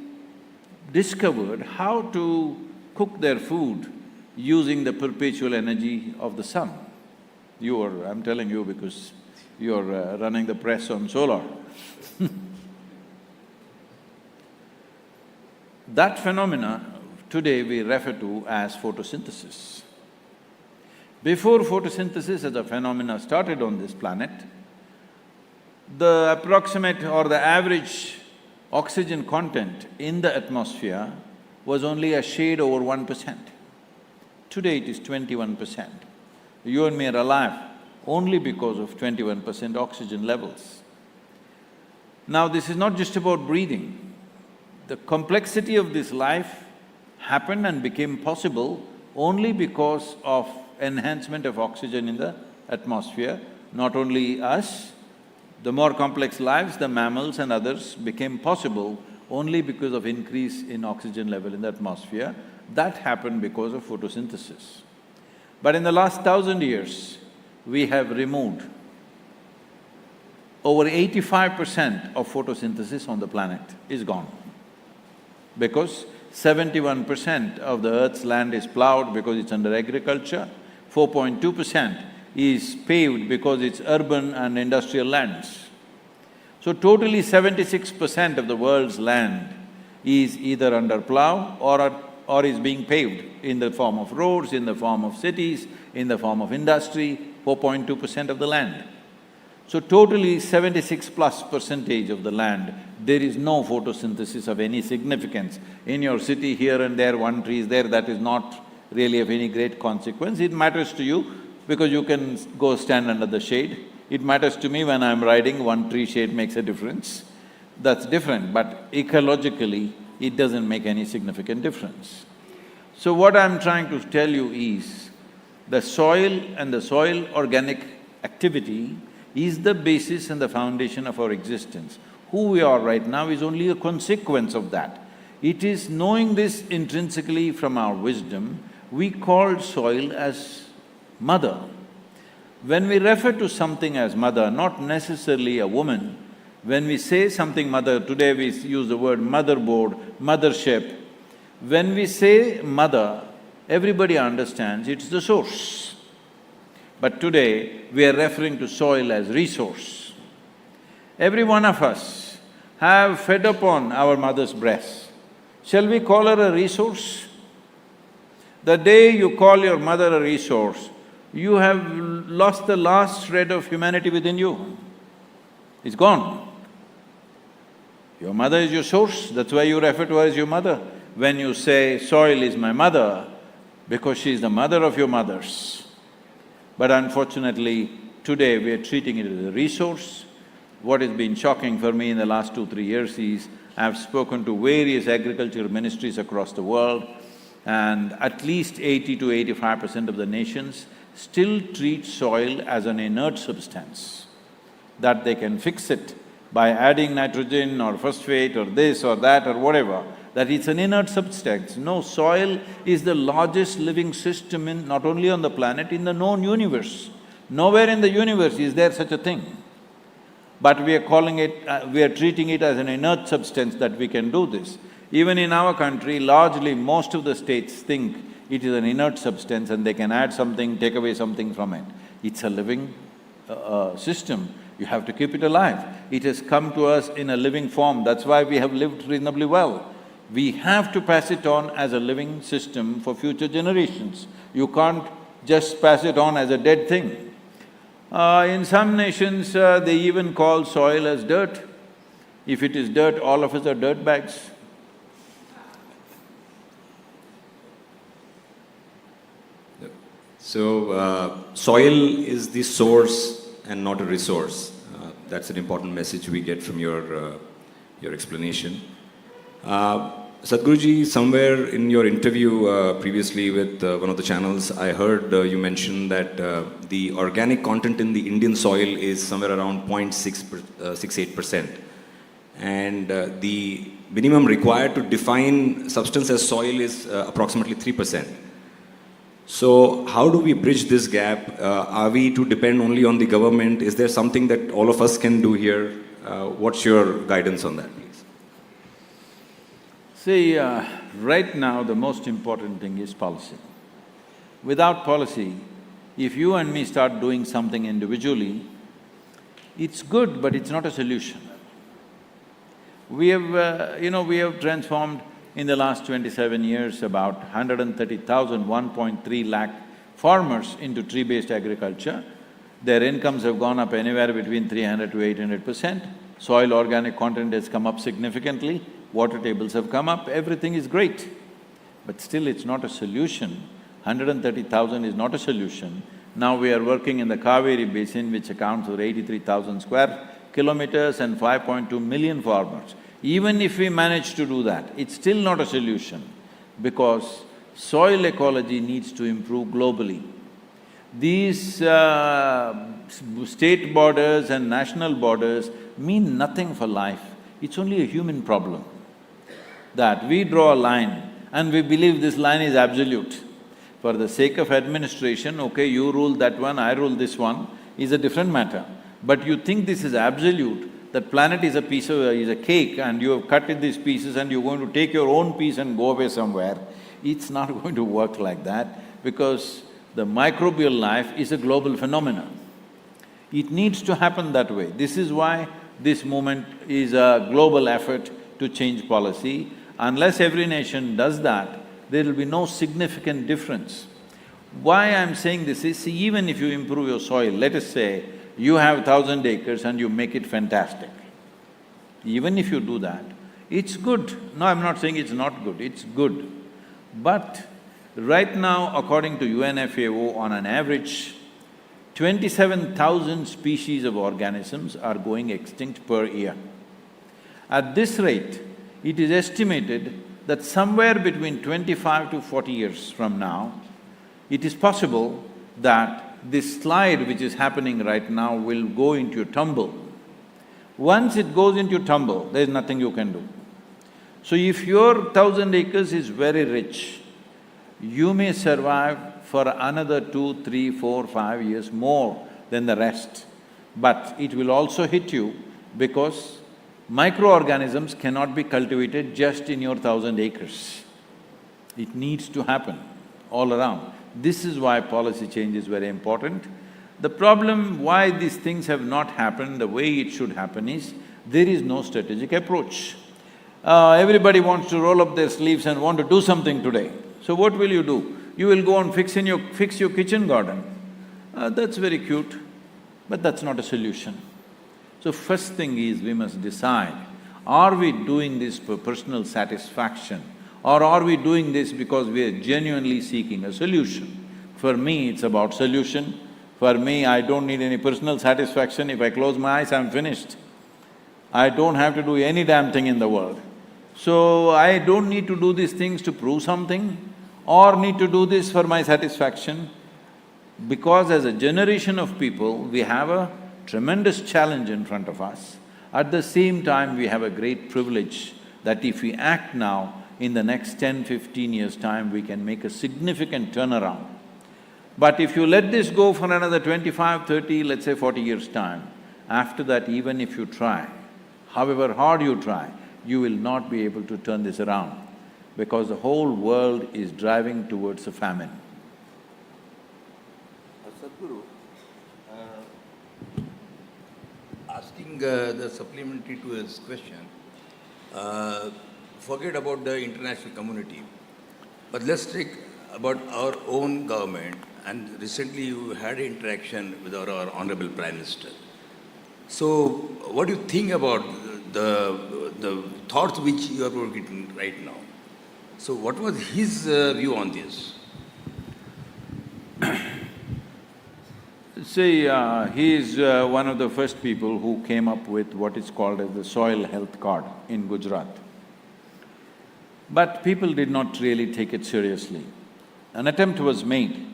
discovered how to cook their food using the perpetual energy of the sun. I'm telling you because you're running the press on solar. That phenomena today we refer to as photosynthesis. Before photosynthesis as a phenomena started on this planet, the approximate or the average oxygen content in the atmosphere was only a shade over 1%. Today it is 21%. You and me are alive only because of 21% oxygen levels. Now this is not just about breathing. The complexity of this life happened and became possible only because of enhancement of oxygen in the atmosphere. Not only us, the more complex lives, the mammals and others, became possible only because of increase in oxygen level in the atmosphere. That happened because of photosynthesis. But in the last 1,000 years, we have removed over 85% of photosynthesis on the planet is gone. Because 71% of the earth's land is plowed because it's under agriculture, 4.2% is paved because it's urban and industrial lands. So totally 76% of the world's land is either under plow or is being paved in the form of roads, in the form of cities, in the form of industry, 4.2% of the land. So totally 76+% of the land, there is no photosynthesis of any significance. In your city, here and there, one tree is there, that is not really of any great consequence. It matters to you because you can go stand under the shade. It matters to me when I'm riding, one tree shade makes a difference. That's different, but ecologically, it doesn't make any significant difference. So what I'm trying to tell you is, the soil and the soil organic activity is the basis and the foundation of our existence. Who we are right now is only a consequence of that. It is knowing this intrinsically from our wisdom, we call soil as mother. When we refer to something as mother, not necessarily a woman, when we say something mother, today we use the word motherboard, mothership. When we say mother, everybody understands it's the source. But today, we are referring to soil as resource. Every one of us have fed upon our mother's breast. Shall we call her a resource? The day you call your mother a resource, you have lost the last shred of humanity within you. It's gone. Your mother is your source, that's why you refer to her as your mother. When you say, soil is my mother, because she is the mother of your mothers. But unfortunately, today we are treating it as a resource. What has been shocking for me in the last 2-3 years is, I've spoken to various agriculture ministries across the world, and at least 80 to 85% of the nations still treat soil as an inert substance, that they can fix it by adding nitrogen or phosphate or this or that or whatever, that it's an inert substance. No, soil is the largest living system not only on the planet, in the known universe. Nowhere in the universe is there such a thing. But we are calling it… we are treating it as an inert substance that we can do this. Even in our country, largely most of the states think it is an inert substance and they can add something, take away something from it. It's a living system. You have to keep it alive. It has come to us in a living form, that's why we have lived reasonably well. We have to pass it on as a living system for future generations. You can't just pass it on as a dead thing. In some nations, they even call soil as dirt. If it is dirt, all of us are dirt bags. So, soil is the source and not a resource. That's an important message we get from your explanation. Sadhguruji, somewhere in your interview previously with one of the channels, I heard you mention that the organic content in the Indian soil is somewhere around 0.68%. And the minimum required to define substance as soil is approximately 3%. So, how do we bridge this gap? Are we to depend only on the government? Is there something that all of us can do here? What's your guidance on that, please? See, right now the most important thing is policy. Without policy, if you and me start doing something individually, it's good, but it's not a solution. We have, we have transformed in the last 27 years about 130,000, 1.3 lakh farmers into tree-based agriculture. Their incomes have gone up anywhere between 300 to 800%. Soil organic content has come up significantly, water tables have come up, everything is great. But still it's not a solution. 130,000 is not a solution. Now we are working in the Kaveri basin, which accounts for 83,000 square kilometers and 5.2 million farmers. Even if we manage to do that, it's still not a solution, because soil ecology needs to improve globally. These state borders and national borders mean nothing for life. It's only a human problem. That we draw a line and we believe this line is absolute. For the sake of administration, okay, you rule that one, I rule this one, is a different matter. But you think this is absolute, that planet is a piece of… is a cake and you have cut it these pieces and you're going to take your own piece and go away somewhere. It's not going to work like that, because the microbial life is a global phenomenon. It needs to happen that way. This is why this movement is a global effort to change policy. Unless every nation does that, there will be no significant difference. Why I'm saying this is, see, even if you improve your soil, let us say you have 1,000 acres and you make it fantastic. Even if you do that, it's good. No, I'm not saying it's not good, it's good. But right now, according to UNFAO, on an average, 27,000 species of organisms are going extinct per year. At this rate, it is estimated that somewhere between 25 to 40 years from now, it is possible that this slide which is happening right now will go into a tumble. Once it goes into tumble, there is nothing you can do. So if your 1,000 acres is very rich, you may survive for another 2, 3, 4, 5 years more than the rest. But it will also hit you, because microorganisms cannot be cultivated just in your 1,000 acres. It needs to happen. all around. This is why policy change is very important. The problem why these things have not happened the way it should happen is, there is no strategic approach. Everybody wants to roll up their sleeves and want to do something today. So what will you do? You will go and fix your kitchen garden. That's very cute, but that's not a solution. So first thing is, we must decide, are we doing this for personal satisfaction, or are we doing this because we are genuinely seeking a solution? For me, it's about solution. For me, I don't need any personal satisfaction. If I close my eyes, I'm finished. I don't have to do any damn thing in the world. So, I don't need to do these things to prove something or need to do this for my satisfaction, because as a generation of people, we have a tremendous challenge in front of us. At the same time, we have a great privilege that if we act now, in the next 10–15 years' time, we can make a significant turnaround. But if you let this go for another 25, 30, let's say 40 years' time, after that, even if you try, however hard you try, you will not be able to turn this around, because the whole world is driving towards a famine. Sadhguru, asking the supplementary to his question, forget about the international community, but let's take about our own government. And recently you had interaction with our Honorable Prime Minister. So, what do you think about the thoughts which you are getting right now? So, what was his view on this? See, he is one of the first people who came up with what is called as the soil health card in Gujarat. But people did not really take it seriously. An attempt was made,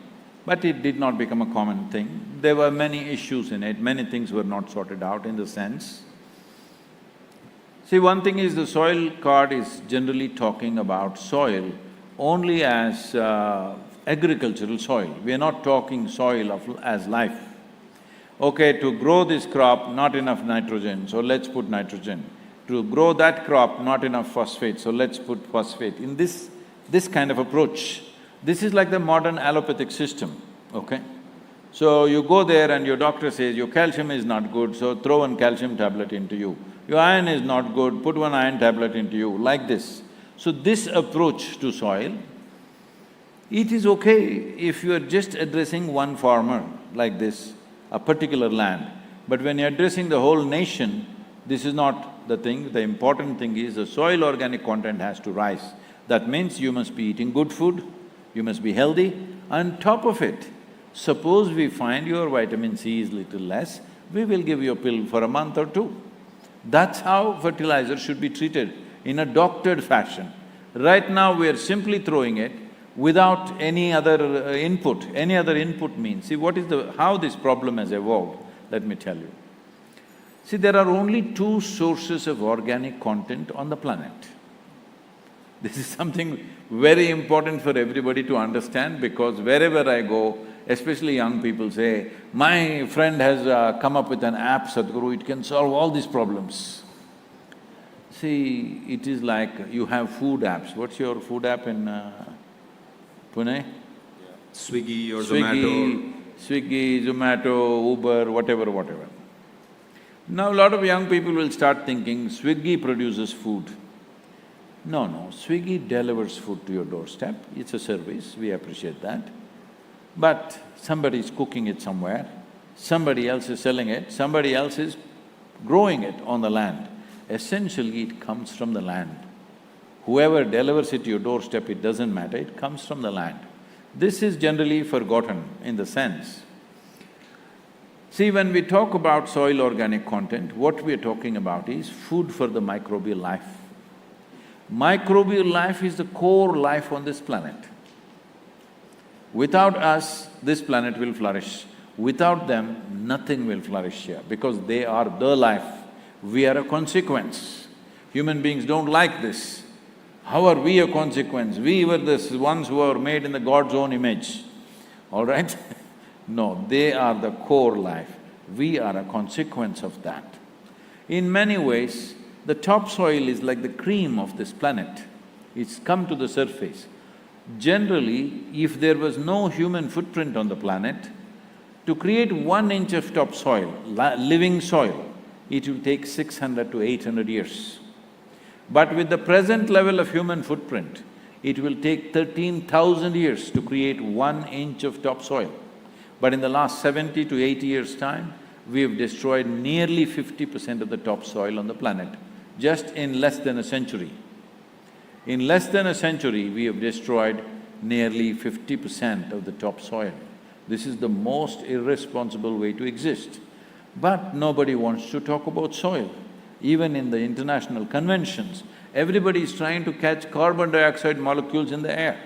but it did not become a common thing. There were many issues in it, many things were not sorted out in the sense. See, one thing is, the soil card is generally talking about soil only as agricultural soil. We are not talking soil as life. Okay, to grow this crop, not enough nitrogen, so let's put nitrogen. To grow that crop, not enough phosphate, so let's put phosphate. In this kind of approach, this is like the modern allopathic system, okay? So you go there and your doctor says, your calcium is not good, so throw one calcium tablet into you. Your iron is not good, put one iron tablet into you, like this. So this approach to soil, it is okay if you are just addressing one farmer like this, a particular land. But when you're addressing the whole nation, this is not the thing. The important thing is the soil organic content has to rise. That means you must be eating good food, you must be healthy. On top of it, suppose we find your vitamin C is little less, we will give you a pill for a month or two. That's how fertilizer should be treated, in a doctored fashion. Right now we are simply throwing it without any other input. Any other input means, see how this problem has evolved, let me tell you. See, there are only two sources of organic content on the planet. This is something very important for everybody to understand, because wherever I go, especially young people say, my friend has come up with an app, Sadhguru, it can solve all these problems. See, it is like you have food apps. What's your food app in Pune? Swiggy or Zomato. Swiggy, Zomato, Uber, whatever. Now, a lot of young people will start thinking, Swiggy produces food. No, Swiggy delivers food to your doorstep, it's a service, we appreciate that. But somebody is cooking it somewhere, somebody else is selling it, somebody else is growing it on the land. Essentially, it comes from the land. Whoever delivers it to your doorstep, it doesn't matter, it comes from the land. This is generally forgotten in the sense. See, when we talk about soil organic content, what we are talking about is food for the microbial life. Microbial life is the core life on this planet. Without us, this planet will flourish. Without them, nothing will flourish here, because they are the life. We are a consequence. Human beings don't like this. How are we a consequence? We were the ones who are made in the God's own image, all right? No, they are the core life. We are a consequence of that. In many ways, the topsoil is like the cream of this planet. It's come to the surface. Generally, if there was no human footprint on the planet, to create 1 inch of topsoil, living soil, it will take 600 to 800 years. But with the present level of human footprint, it will take 13,000 years to create 1 inch of topsoil. But in the last 70 to 80 years' time, we have destroyed nearly 50% of the topsoil on the planet, just in less than a century. In less than a century, we have destroyed nearly 50% of the topsoil. This is the most irresponsible way to exist. But nobody wants to talk about soil. Even in the international conventions, everybody is trying to catch carbon dioxide molecules in the air.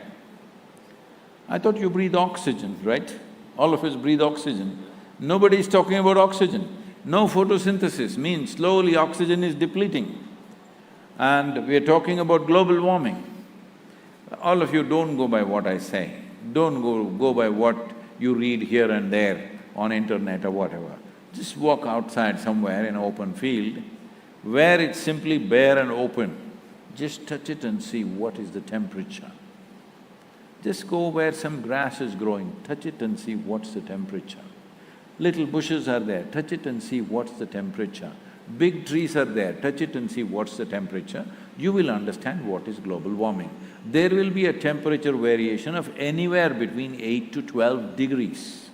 I thought you breathe oxygen, right? All of us breathe oxygen. Nobody is talking about oxygen. No photosynthesis means slowly oxygen is depleting. And we are talking about global warming. All of you don't go by what I say. Don't go by what you read here and there on internet or whatever. Just walk outside somewhere in an open field where it's simply bare and open. Just touch it and see what is the temperature. Just go where some grass is growing, touch it and see what's the temperature. Little bushes are there, touch it and see what's the temperature. Big trees are there, touch it and see what's the temperature. You will understand what is global warming. There will be a temperature variation of anywhere between 8 to 12 degrees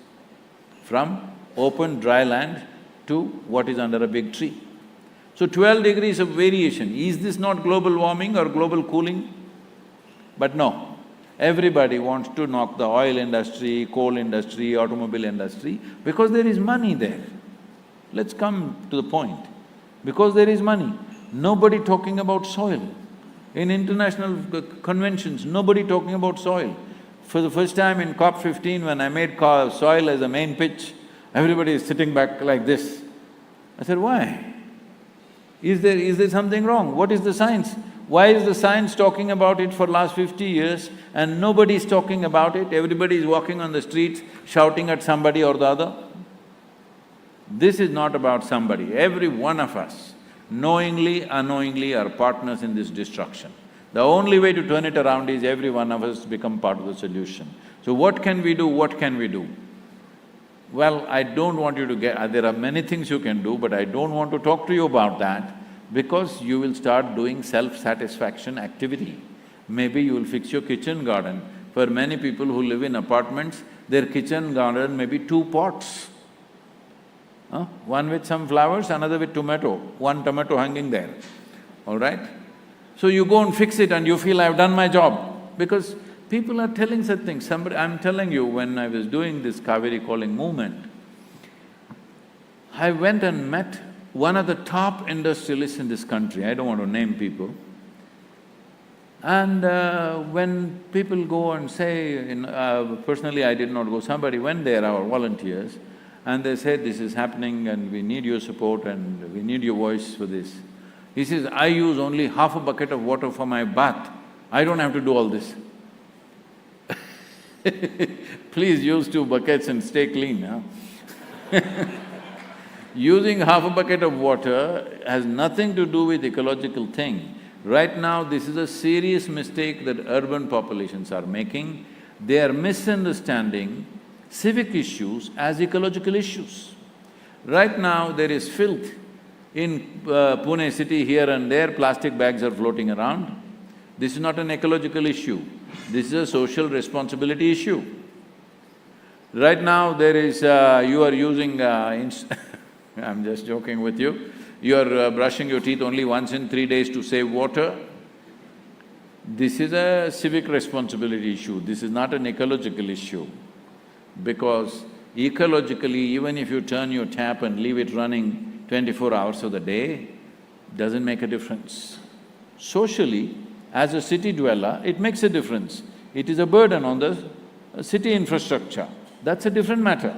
from open dry land to what is under a big tree. So 12 degrees of variation, is this not global warming or global cooling? But no, everybody wants to knock the oil industry, coal industry, automobile industry because there is money there. Let's come to the point. Because there is money, nobody talking about soil. In international conventions, nobody talking about soil. For the first time in COP15, when I made soil as a main pitch, everybody is sitting back like this. I said, why? Is there something wrong? What is the science? Why is the science talking about it for last 50 years and nobody is talking about it? Everybody is walking on the streets shouting at somebody or the other. This is not about somebody. Every one of us, knowingly, unknowingly, are partners in this destruction. The only way to turn it around is every one of us become part of the solution. So what can we do? What can we do? Well, I don't want you to get… there are many things you can do, but I don't want to talk to you about that because you will start doing self-satisfaction activity. Maybe you will fix your kitchen garden. For many people who live in apartments, their kitchen garden may be 2 pots. One with some flowers, another with tomato, 1 tomato hanging there, all right? So you go and fix it and you feel, I've done my job, because people are telling such things. I'm telling you, when I was doing this Kaveri calling movement, I went and met one of the top industrialists in this country, I don't want to name people. And when people go and say, personally I did not go, somebody went there, our volunteers, and they said, this is happening and we need your support and we need your voice for this. He says, I use only half a bucket of water for my bath, I don't have to do all this. Please use 2 buckets and stay clean, huh? Using half a bucket of water has nothing to do with ecological thing. Right now, this is a serious mistake that urban populations are making. They are misunderstanding civic issues as ecological issues. Right now, there is filth. In Pune city, here and there, plastic bags are floating around. This is not an ecological issue, this is a social responsibility issue. Right now, there is… you are using… I'm just joking with you. You are brushing your teeth only once in 3 days to save water. This is a civic responsibility issue, this is not an ecological issue. Because ecologically, even if you turn your tap and leave it running 24 hours of the day, doesn't make a difference. Socially, as a city dweller, it makes a difference. It is a burden on the city infrastructure, that's a different matter.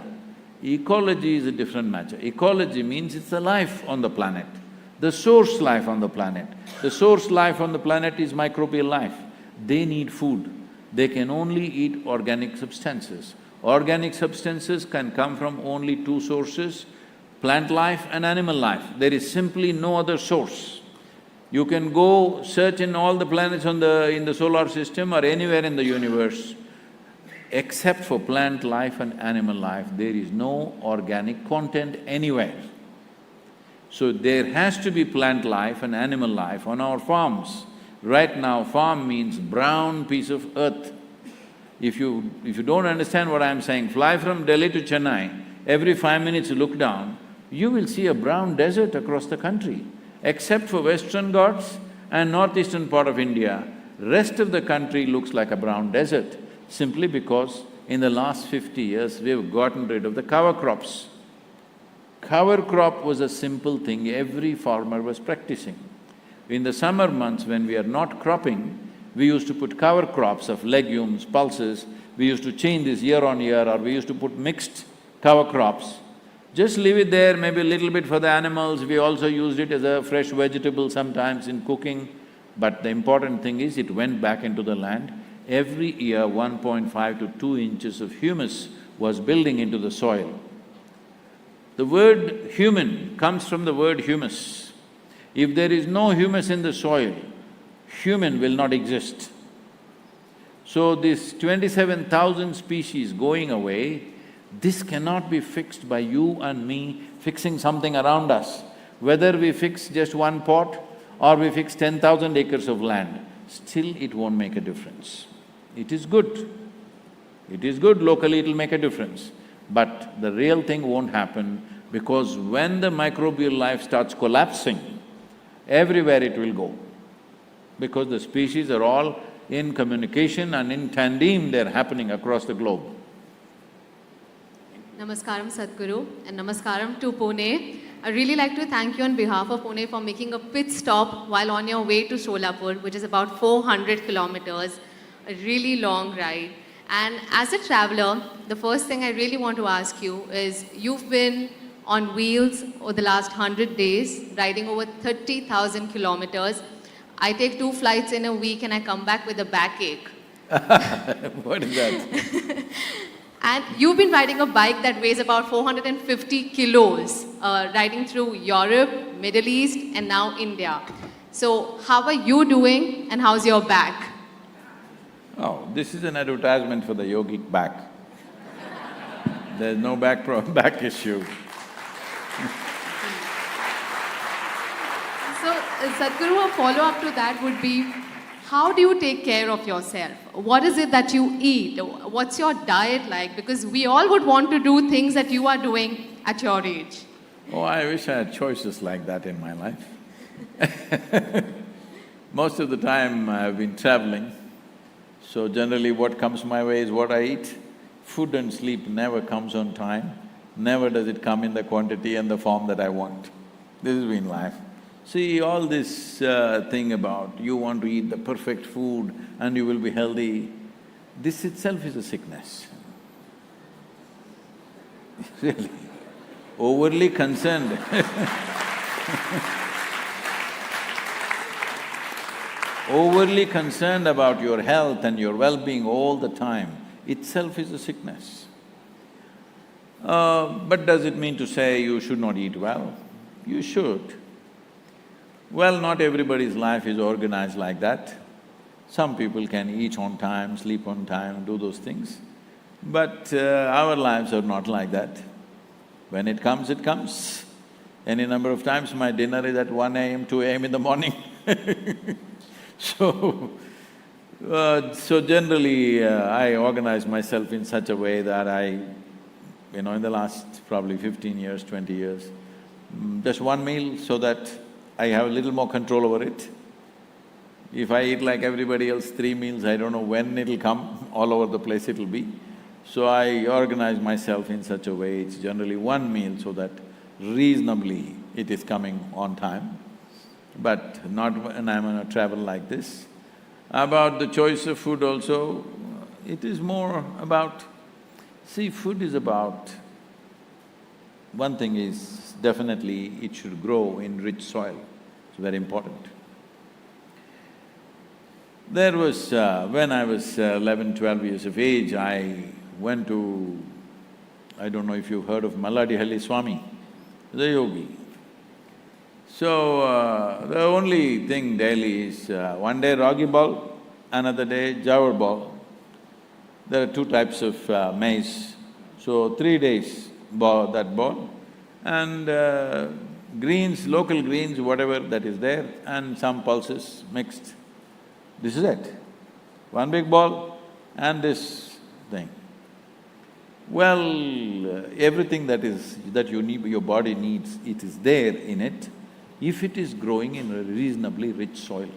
Ecology is a different matter. Ecology means it's the life on the planet, the source life on the planet. The source life on the planet is microbial life. They need food, they can only eat organic substances. Organic substances can come from only 2 sources, plant life and animal life. There is simply no other source. You can go search in all the planets in the solar system or anywhere in the universe. Except for plant life and animal life, there is no organic content anywhere. So there has to be plant life and animal life on our farms. Right now, farm means brown piece of earth. If you don't understand what I'm saying, fly from Delhi to Chennai, every 5 minutes look down, you will see a brown desert across the country. Except for Western Ghats and northeastern part of India, rest of the country looks like a brown desert, simply because in the last 50 years, we've gotten rid of the cover crops. Cover crop was a simple thing every farmer was practicing. In the summer months when we are not cropping, we used to put cover crops of legumes, pulses, we used to change this year on year, or we used to put mixed cover crops. Just leave it there, maybe a little bit for the animals, we also used it as a fresh vegetable sometimes in cooking. But the important thing is it went back into the land. Every year 1.5 to 2 inches of humus was building into the soil. The word human comes from the word humus. If there is no humus in the soil, human will not exist. So this 27,000 species going away, this cannot be fixed by you and me fixing something around us. Whether we fix just one pot or we fix 10,000 acres of land, still it won't make a difference. It is good. It is good, locally it'll make a difference. But the real thing won't happen, because when the microbial life starts collapsing, everywhere it will go. Because the species are all in communication and in tandem, they're happening across the globe. Namaskaram Sadhguru and Namaskaram to Pune. I really like to thank you on behalf of Pune for making a pit stop while on your way to Solapur, which is about 400 kilometers, a really long ride. And as a traveler, the first thing I really want to ask you is, you've been on wheels over the last 100 days, riding over 30,000 kilometers. I take 2 flights in a week and I come back with a backache. What is that? And you've been riding a bike that weighs about 450 kilos, riding through Europe, Middle East, and now India. So how are you doing and how's your back? Oh, this is an advertisement for the yogic back. There's no back issue. So, Sadhguru, a follow-up to that would be, how do you take care of yourself? What is it that you eat? What's your diet like? Because we all would want to do things that you are doing at your age. Oh, I wish I had choices like that in my life. Most of the time I've been traveling, so generally what comes my way is what I eat. Food and sleep never comes on time, never does it come in the quantity and the form that I want. This has been life. See, all this thing about you want to eat the perfect food and you will be healthy, this itself is a sickness. Really, overly concerned overly concerned about your health and your well-being all the time itself is a sickness. But does it mean to say you should not eat well? You should. Well, not everybody's life is organized like that. Some people can eat on time, sleep on time, do those things. But our lives are not like that. When it comes, it comes. Any number of times my dinner is at 1 a.m., 2 a.m. in the morning So generally I organize myself in such a way that in the last probably 15 years, 20 years, just one meal so that I have a little more control over it. If I eat like everybody else 3 meals, I don't know when it'll come, all over the place it'll be. So I organize myself in such a way, it's generally one meal so that reasonably it is coming on time, but not when I'm on a travel like this. About the choice of food also, it is more about… See, food is about… One thing is, definitely it should grow in rich soil, it's very important. There was… when I was 11, 12 years of age, I went to… I don't know if you've heard of Malladihalli Swami, the yogi. So, the only thing daily is one day ragi ball, another day jawar ball. There are two types of maize. So 3 days that ball, and greens, local greens, whatever that is there, and some pulses mixed. This is it. One big ball and this thing. Well, everything that you need, your body needs, it is there in it, if it is growing in a reasonably rich soil.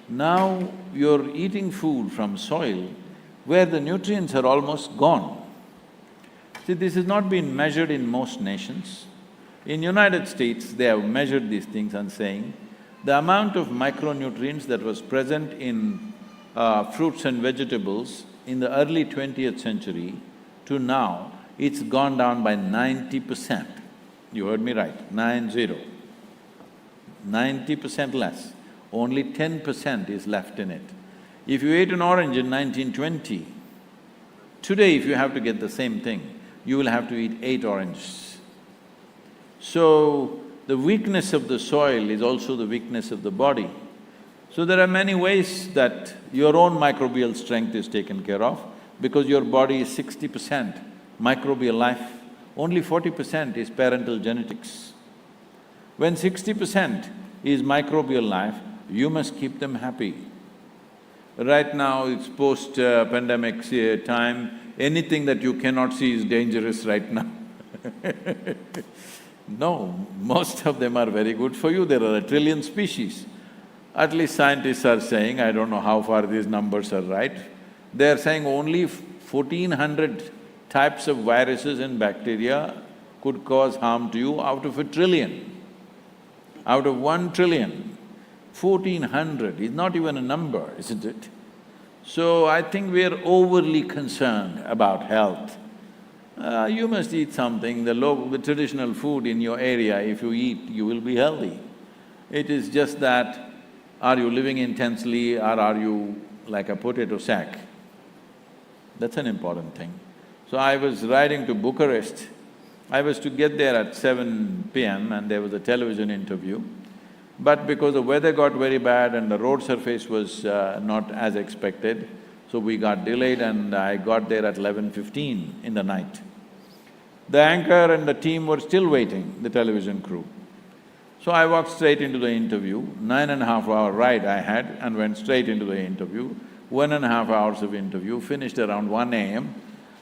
Now, you're eating food from soil where the nutrients are almost gone. See, this has not been measured in most nations. In United States, they have measured these things and saying, the amount of micronutrients that was present in fruits and vegetables in the early 20th century to now, it's gone down by 90%. You heard me right, 90. 90% less. Only 10% is left in it. If you ate an orange in 1920, today if you have to get the same thing, you will have to eat 8 oranges. So, the weakness of the soil is also the weakness of the body. So there are many ways that your own microbial strength is taken care of, because your body is 60% microbial life, only 40% is parental genetics. When 60% is microbial life, you must keep them happy. Right now, it's post-pandemic time, anything that you cannot see is dangerous right now. No, most of them are very good for you, there are 1 trillion species. At least scientists are saying, I don't know how far these numbers are right, they are saying only 1400 types of viruses and bacteria could cause harm to you out of 1 trillion. Out of 1 trillion, 1400 is not even a number, isn't it? So I think we are overly concerned about health. You must eat something, the traditional food in your area, if you eat, you will be healthy. It is just that, are you living intensely or are you like a potato sack? That's an important thing. So I was riding to Bucharest. I was to get there at 7 p.m. and there was a television interview. But because the weather got very bad and the road surface was not as expected, so we got delayed and I got there at 11:15 in the night. The anchor and the team were still waiting, the television crew. So I walked straight into the interview, 9.5-hour ride I had and went straight into the interview. 1.5 hours of interview, finished around 1 a.m.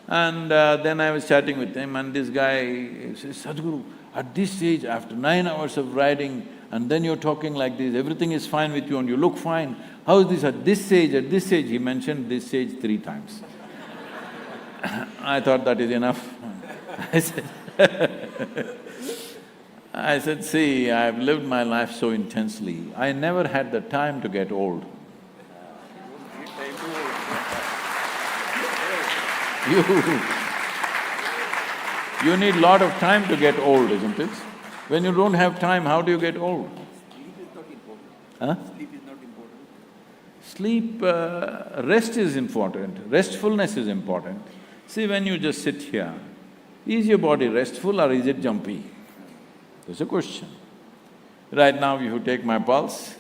And then I was chatting with him and this guy says, Sadhguru, at this stage, after 9 hours of riding and then you're talking like this, everything is fine with you and you look fine. How is this at this stage, at this stage? He mentioned this stage 3 times. I thought that is enough. I said, see, I've lived my life so intensely, I never had the time to get old. You need lot of time to get old, isn't it? When you don't have time, how do you get old? Sleep is not important. Huh? Sleep is not important. Sleep… rest is important, restfulness is important. See, when you just sit here, is your body restful or is it jumpy? That's a question. Right now, if you take my pulse,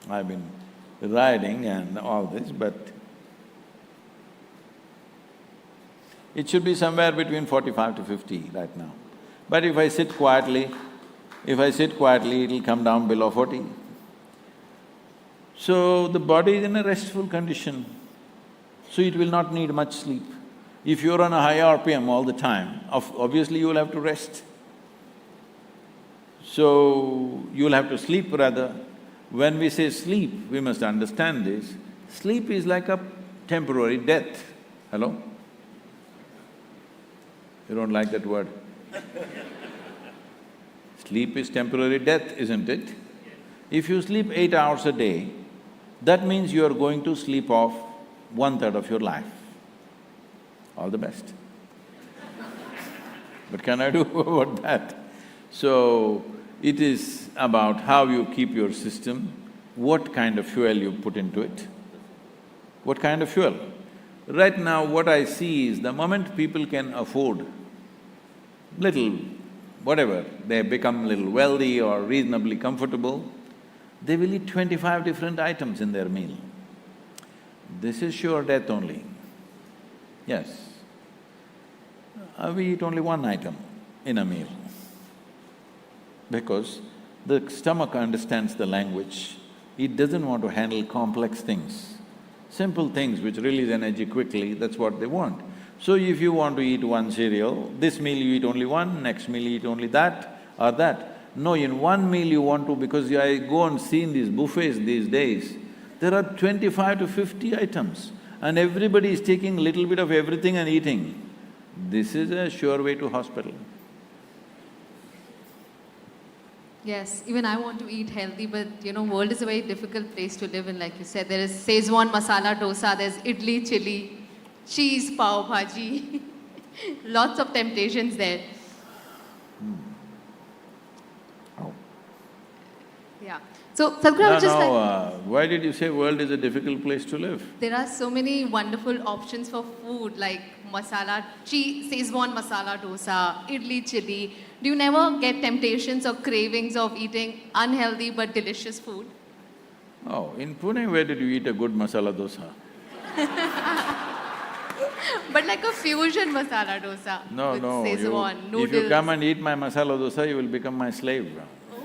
I've been riding and all this, but it should be somewhere between 45 to 50 right now. But if I sit quietly, it'll come down below 40. So the body is in a restful condition, so it will not need much sleep. If you're on a high RPM all the time, obviously you will have to rest. So, you'll have to sleep rather. When we say sleep, we must understand this. Sleep is like a temporary death. Hello? You don't like that word? Sleep is temporary death, isn't it? If you sleep 8 hours a day, that means you are going to sleep off 1/3 of your life. All the best. What can I do about that? So, it is about how you keep your system, what kind of fuel you put into it. What kind of fuel? Right now, what I see is the moment people can afford little whatever, they become a little wealthy or reasonably comfortable, they will eat 25 different items in their meal. This is sure death only. Yes. We eat only one item in a meal because the stomach understands the language. It doesn't want to handle complex things. Simple things which release energy quickly, that's what they want. So if you want to eat one cereal, this meal you eat only one, next meal you eat only that or that. No, in one meal you want to… because I go and see in these buffets these days, there are 25 to 50 items and everybody is taking little bit of everything and eating. This is a sure way to hospital. Yes, even I want to eat healthy, but world is a very difficult place to live in, like you said. There is Szechuan masala dosa, there's idli, chili, cheese, pav bhaji, lots of temptations there. Yeah. So, Sadhguru, I was just why did you say world is a difficult place to live? there are so many wonderful options for food, like masala, Szechuan masala dosa, idli, chili. Do you never get temptations or cravings of eating unhealthy but delicious food? Oh, in Pune, where did you eat a good masala dosa? But like a fusion masala dosa with Szechuan noodles. If you come and eat my masala dosa, you will become my slave.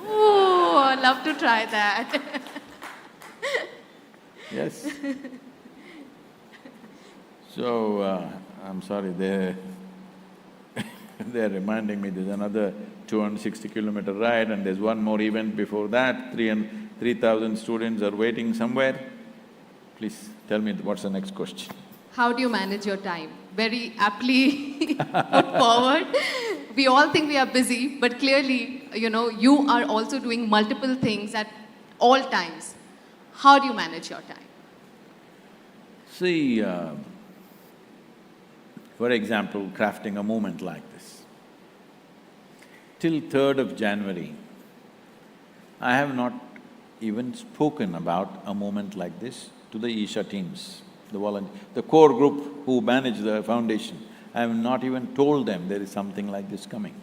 Oh, I'd love to try that. Yes. So, I'm sorry, they're reminding me there's another 260-kilometer ride and there's one more event before that, 3,000 students are waiting somewhere. Please tell me what's the next question. How do you manage your time? Very aptly put forward. We all think we are busy, but clearly, you are also doing multiple things at all times. How do you manage your time? See, for example, crafting a movement like this. Till 3rd of January, I have not even spoken about a movement like this to the Isha teams, the core group who manage the foundation. I have not even told them there is something like this coming.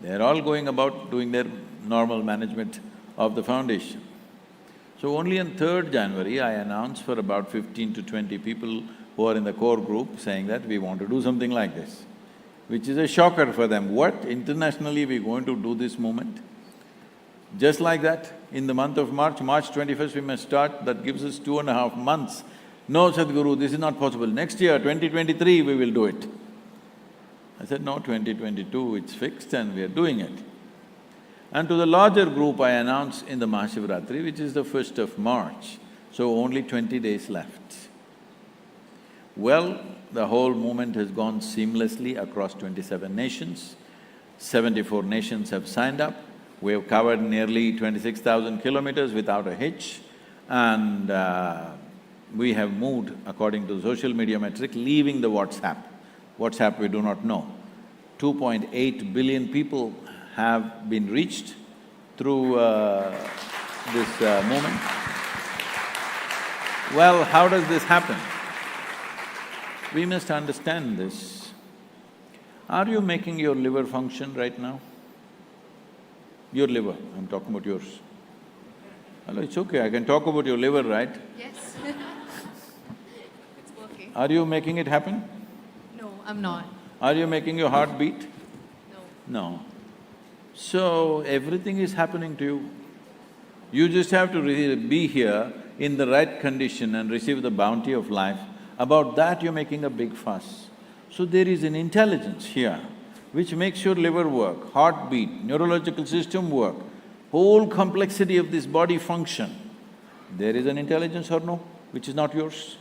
They're all going about doing their normal management of the foundation. So only on 3rd January, I announced for about 15 to 20 people who are in the core group saying that we want to do something like this, which is a shocker for them. What? Internationally we're going to do this movement? Just like that, in the month of March 21st we must start, that gives us 2.5 months. No, Sadhguru, this is not possible. Next year, 2023, we will do it. I said, no, 2022, it's fixed and we are doing it. And to the larger group, I announced in the Mahashivratri, which is the 1st of March, so only 20 days left. Well, the whole movement has gone seamlessly across 27 nations. 74 nations have signed up. We have covered nearly 26,000 kilometers without a hitch, and we have moved according to social media metric, leaving the WhatsApp. WhatsApp we do not know. 2.8 billion people have been reached through this movement. Well, how does this happen? We must understand this. Are you making your liver function right now? Your liver, I'm talking about yours. Hello, it's okay, I can talk about your liver, right? Yes. It's working. Are you making it happen? No, I'm not. Are you making your heart beat? No. No. So, everything is happening to you. You just have to be here in the right condition and receive the bounty of life. About that you're making a big fuss. So there is an intelligence here which makes your liver work, heartbeat, neurological system work, whole complexity of this body function. There is an intelligence or no, which is not yours?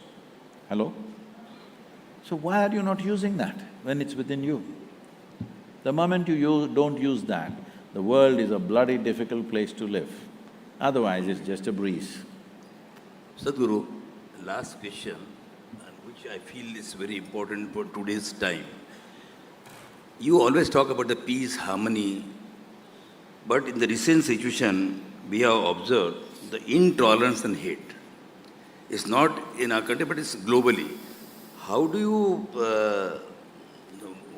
Hello? So why are you not using that when it's within you? The moment you don't use that, the world is a bloody difficult place to live. Otherwise, it's just a breeze. Sadhguru, last question, which I feel is very important for today's time. You always talk about the peace, harmony, but in the recent situation, we have observed the intolerance and hate. It's not in our country, but it's globally. How do you…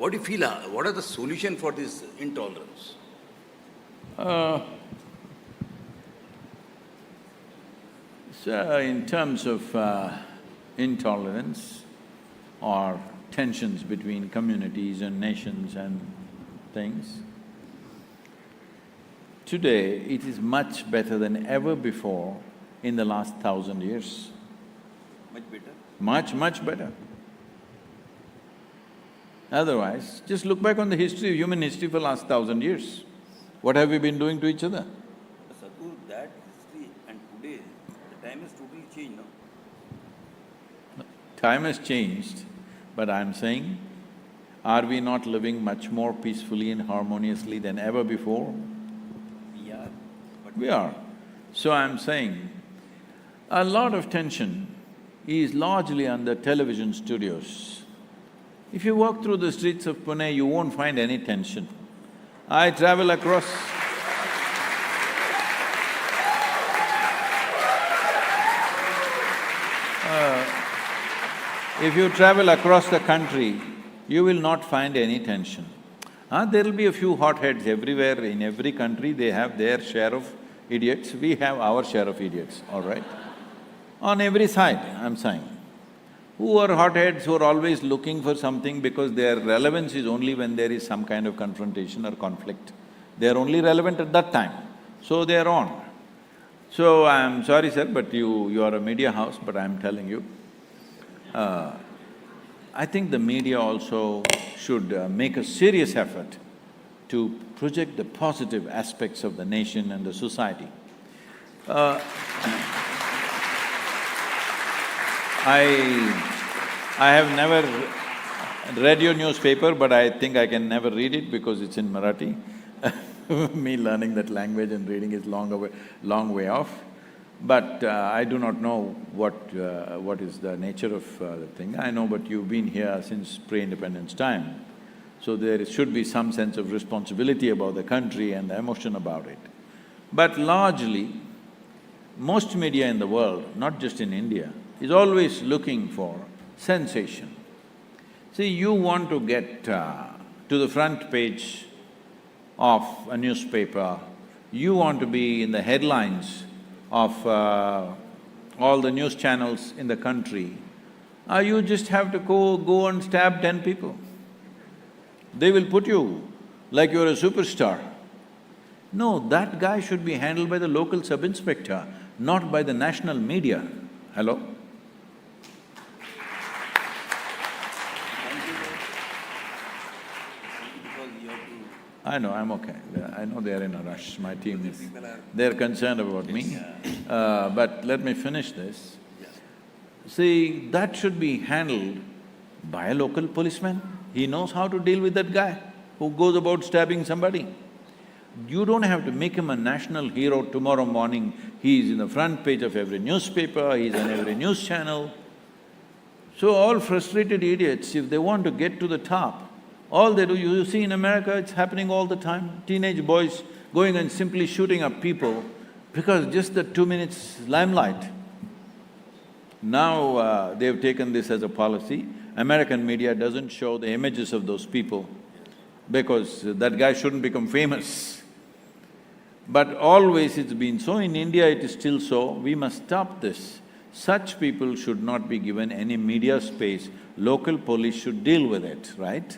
what do you feel, what are the solution for this intolerance? So in terms of intolerance or tensions between communities and nations and things, today it is much better than ever before in the last 1,000 years. Much better? Much better. Otherwise, just look back on the history, human history for the last 1,000 years. What have we been doing to each other? Sadhguru, that history and today, the time has totally changed now. Time has changed, but I'm saying, are we not living much more peacefully and harmoniously than ever before? Yeah, but… We are. So I'm saying, a lot of tension is largely on the television studios. If you walk through the streets of Pune, you won't find any tension. I travel across… if you travel across the country, you will not find any tension. There'll be a few hotheads everywhere, in every country they have their share of idiots, we have our share of idiots, all right? On every side, I'm saying. Who are hotheads who are always looking for something because their relevance is only when there is some kind of confrontation or conflict. They are only relevant at that time, so they are on. So I'm sorry, sir, but you are a media house, but I'm telling you, I think the media also should make a serious effort to project the positive aspects of the nation and the society. I have never read your newspaper, but I think I can never read it because it's in Marathi. Me learning that language and reading is long way off. But I do not know what is the nature of the thing. I know, but you've been here since pre-independence time, so there should be some sense of responsibility about the country and the emotion about it. But largely, most media in the world, not just in India, is always looking for sensation. See, you want to get to the front page of a newspaper, you want to be in the headlines of all the news channels in the country, you just have to go and stab 10 people. They will put you like you're a superstar. No, that guy should be handled by the local sub-inspector, not by the national media. Hello? I know, I'm okay. I know they're in a rush, my team is… They're concerned about me. But let me finish this. See, that should be handled by a local policeman. He knows how to deal with that guy who goes about stabbing somebody. You don't have to make him a national hero tomorrow morning. He's in the front page of every newspaper, he's on every news channel. So all frustrated idiots, if they want to get to the top, all they do, you see in America, it's happening all the time, teenage boys going and simply shooting up people because just the 2 minutes limelight. Now they've taken this as a policy. American media doesn't show the images of those people because that guy shouldn't become famous. But always it's been so, in India it is still so, we must stop this. Such people should not be given any media space, local police should deal with it, right?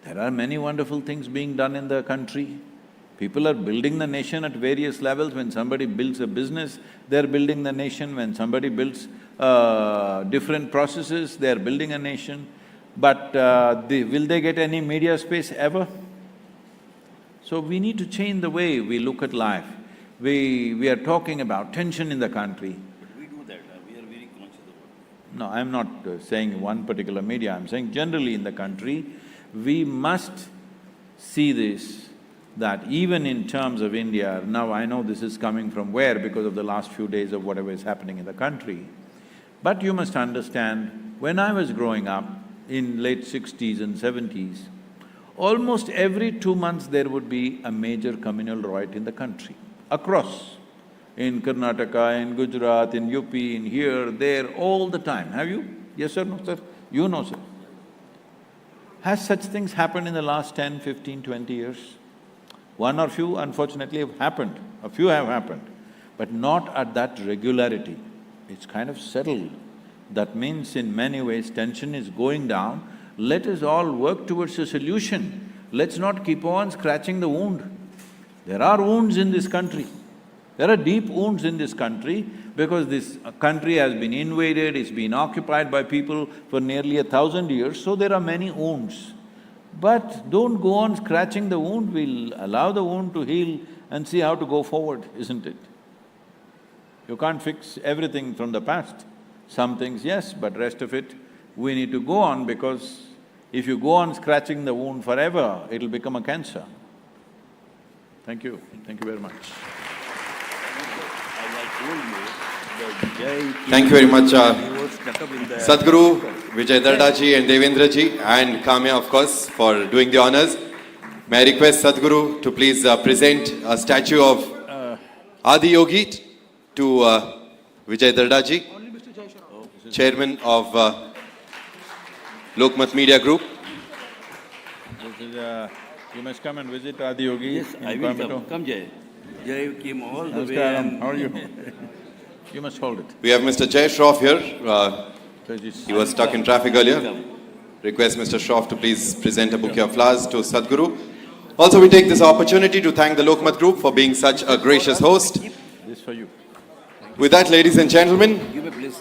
There are many wonderful things being done in the country. People are building the nation at various levels. When somebody builds a business, they're building the nation. When somebody builds different processes, they're building a nation. But will they get any media space ever? So we need to change the way we look at life. We are talking about tension in the country. But we do that, we are very conscious about it. No, I'm not saying one particular media, I'm saying generally in the country, we must see this, that even in terms of India, now I know this is coming from where because of the last few days of whatever is happening in the country, but you must understand, when I was growing up in late 60s and 70s, almost every 2 months there would be a major communal riot in the country, across, in Karnataka, in Gujarat, in UP, in here, there, all the time. Have you? Yes or no, sir? You know, sir. Has such things happened in the last 10, 15, 20 years? One or few, unfortunately, have happened. A few have happened, but not at that regularity. It's kind of settled. That means in many ways tension is going down. Let us all work towards a solution. Let's not keep on scratching the wound. There are wounds in this country. There are deep wounds in this country because this country has been invaded, it's been occupied by people for nearly 1,000 years, so there are many wounds. But don't go on scratching the wound, we'll allow the wound to heal and see how to go forward, isn't it? You can't fix everything from the past. Some things, yes, but rest of it, we need to go on because if you go on scratching the wound forever, it'll become a cancer. Thank you very much. Thank you very much, Sadhguru, Vijay Darda ji and Devendra ji, and Kamya, of course, for doing the honors. May I request Sadhguru to please present a statue of Adi Yogi to Vijay Darda ji, Chairman of Lokmat Media Group. You must come and visit Adi Yogi. Yes, I will come. Come, Jai. Jai came all the way. Namaskaram. How are you? You must hold it. We have Mr. Jay Shroff here. He was stuck in traffic earlier. Request Mr. Shroff to please present a bouquet of flowers to Sadhguru. Also, we take this opportunity to thank the Lokmat Group for being such a gracious host. This for you. With that, ladies and gentlemen,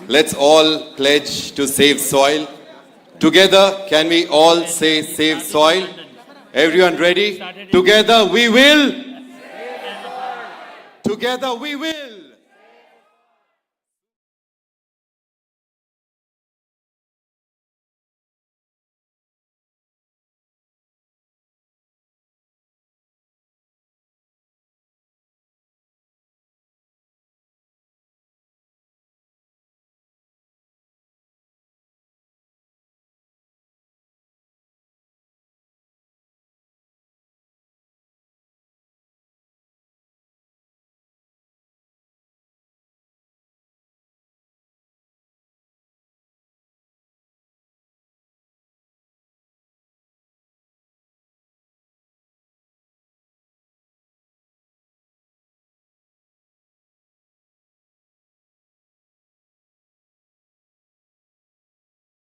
let's all pledge to save soil. Together, can we all say save soil? Everyone ready? Together we will. Together we will.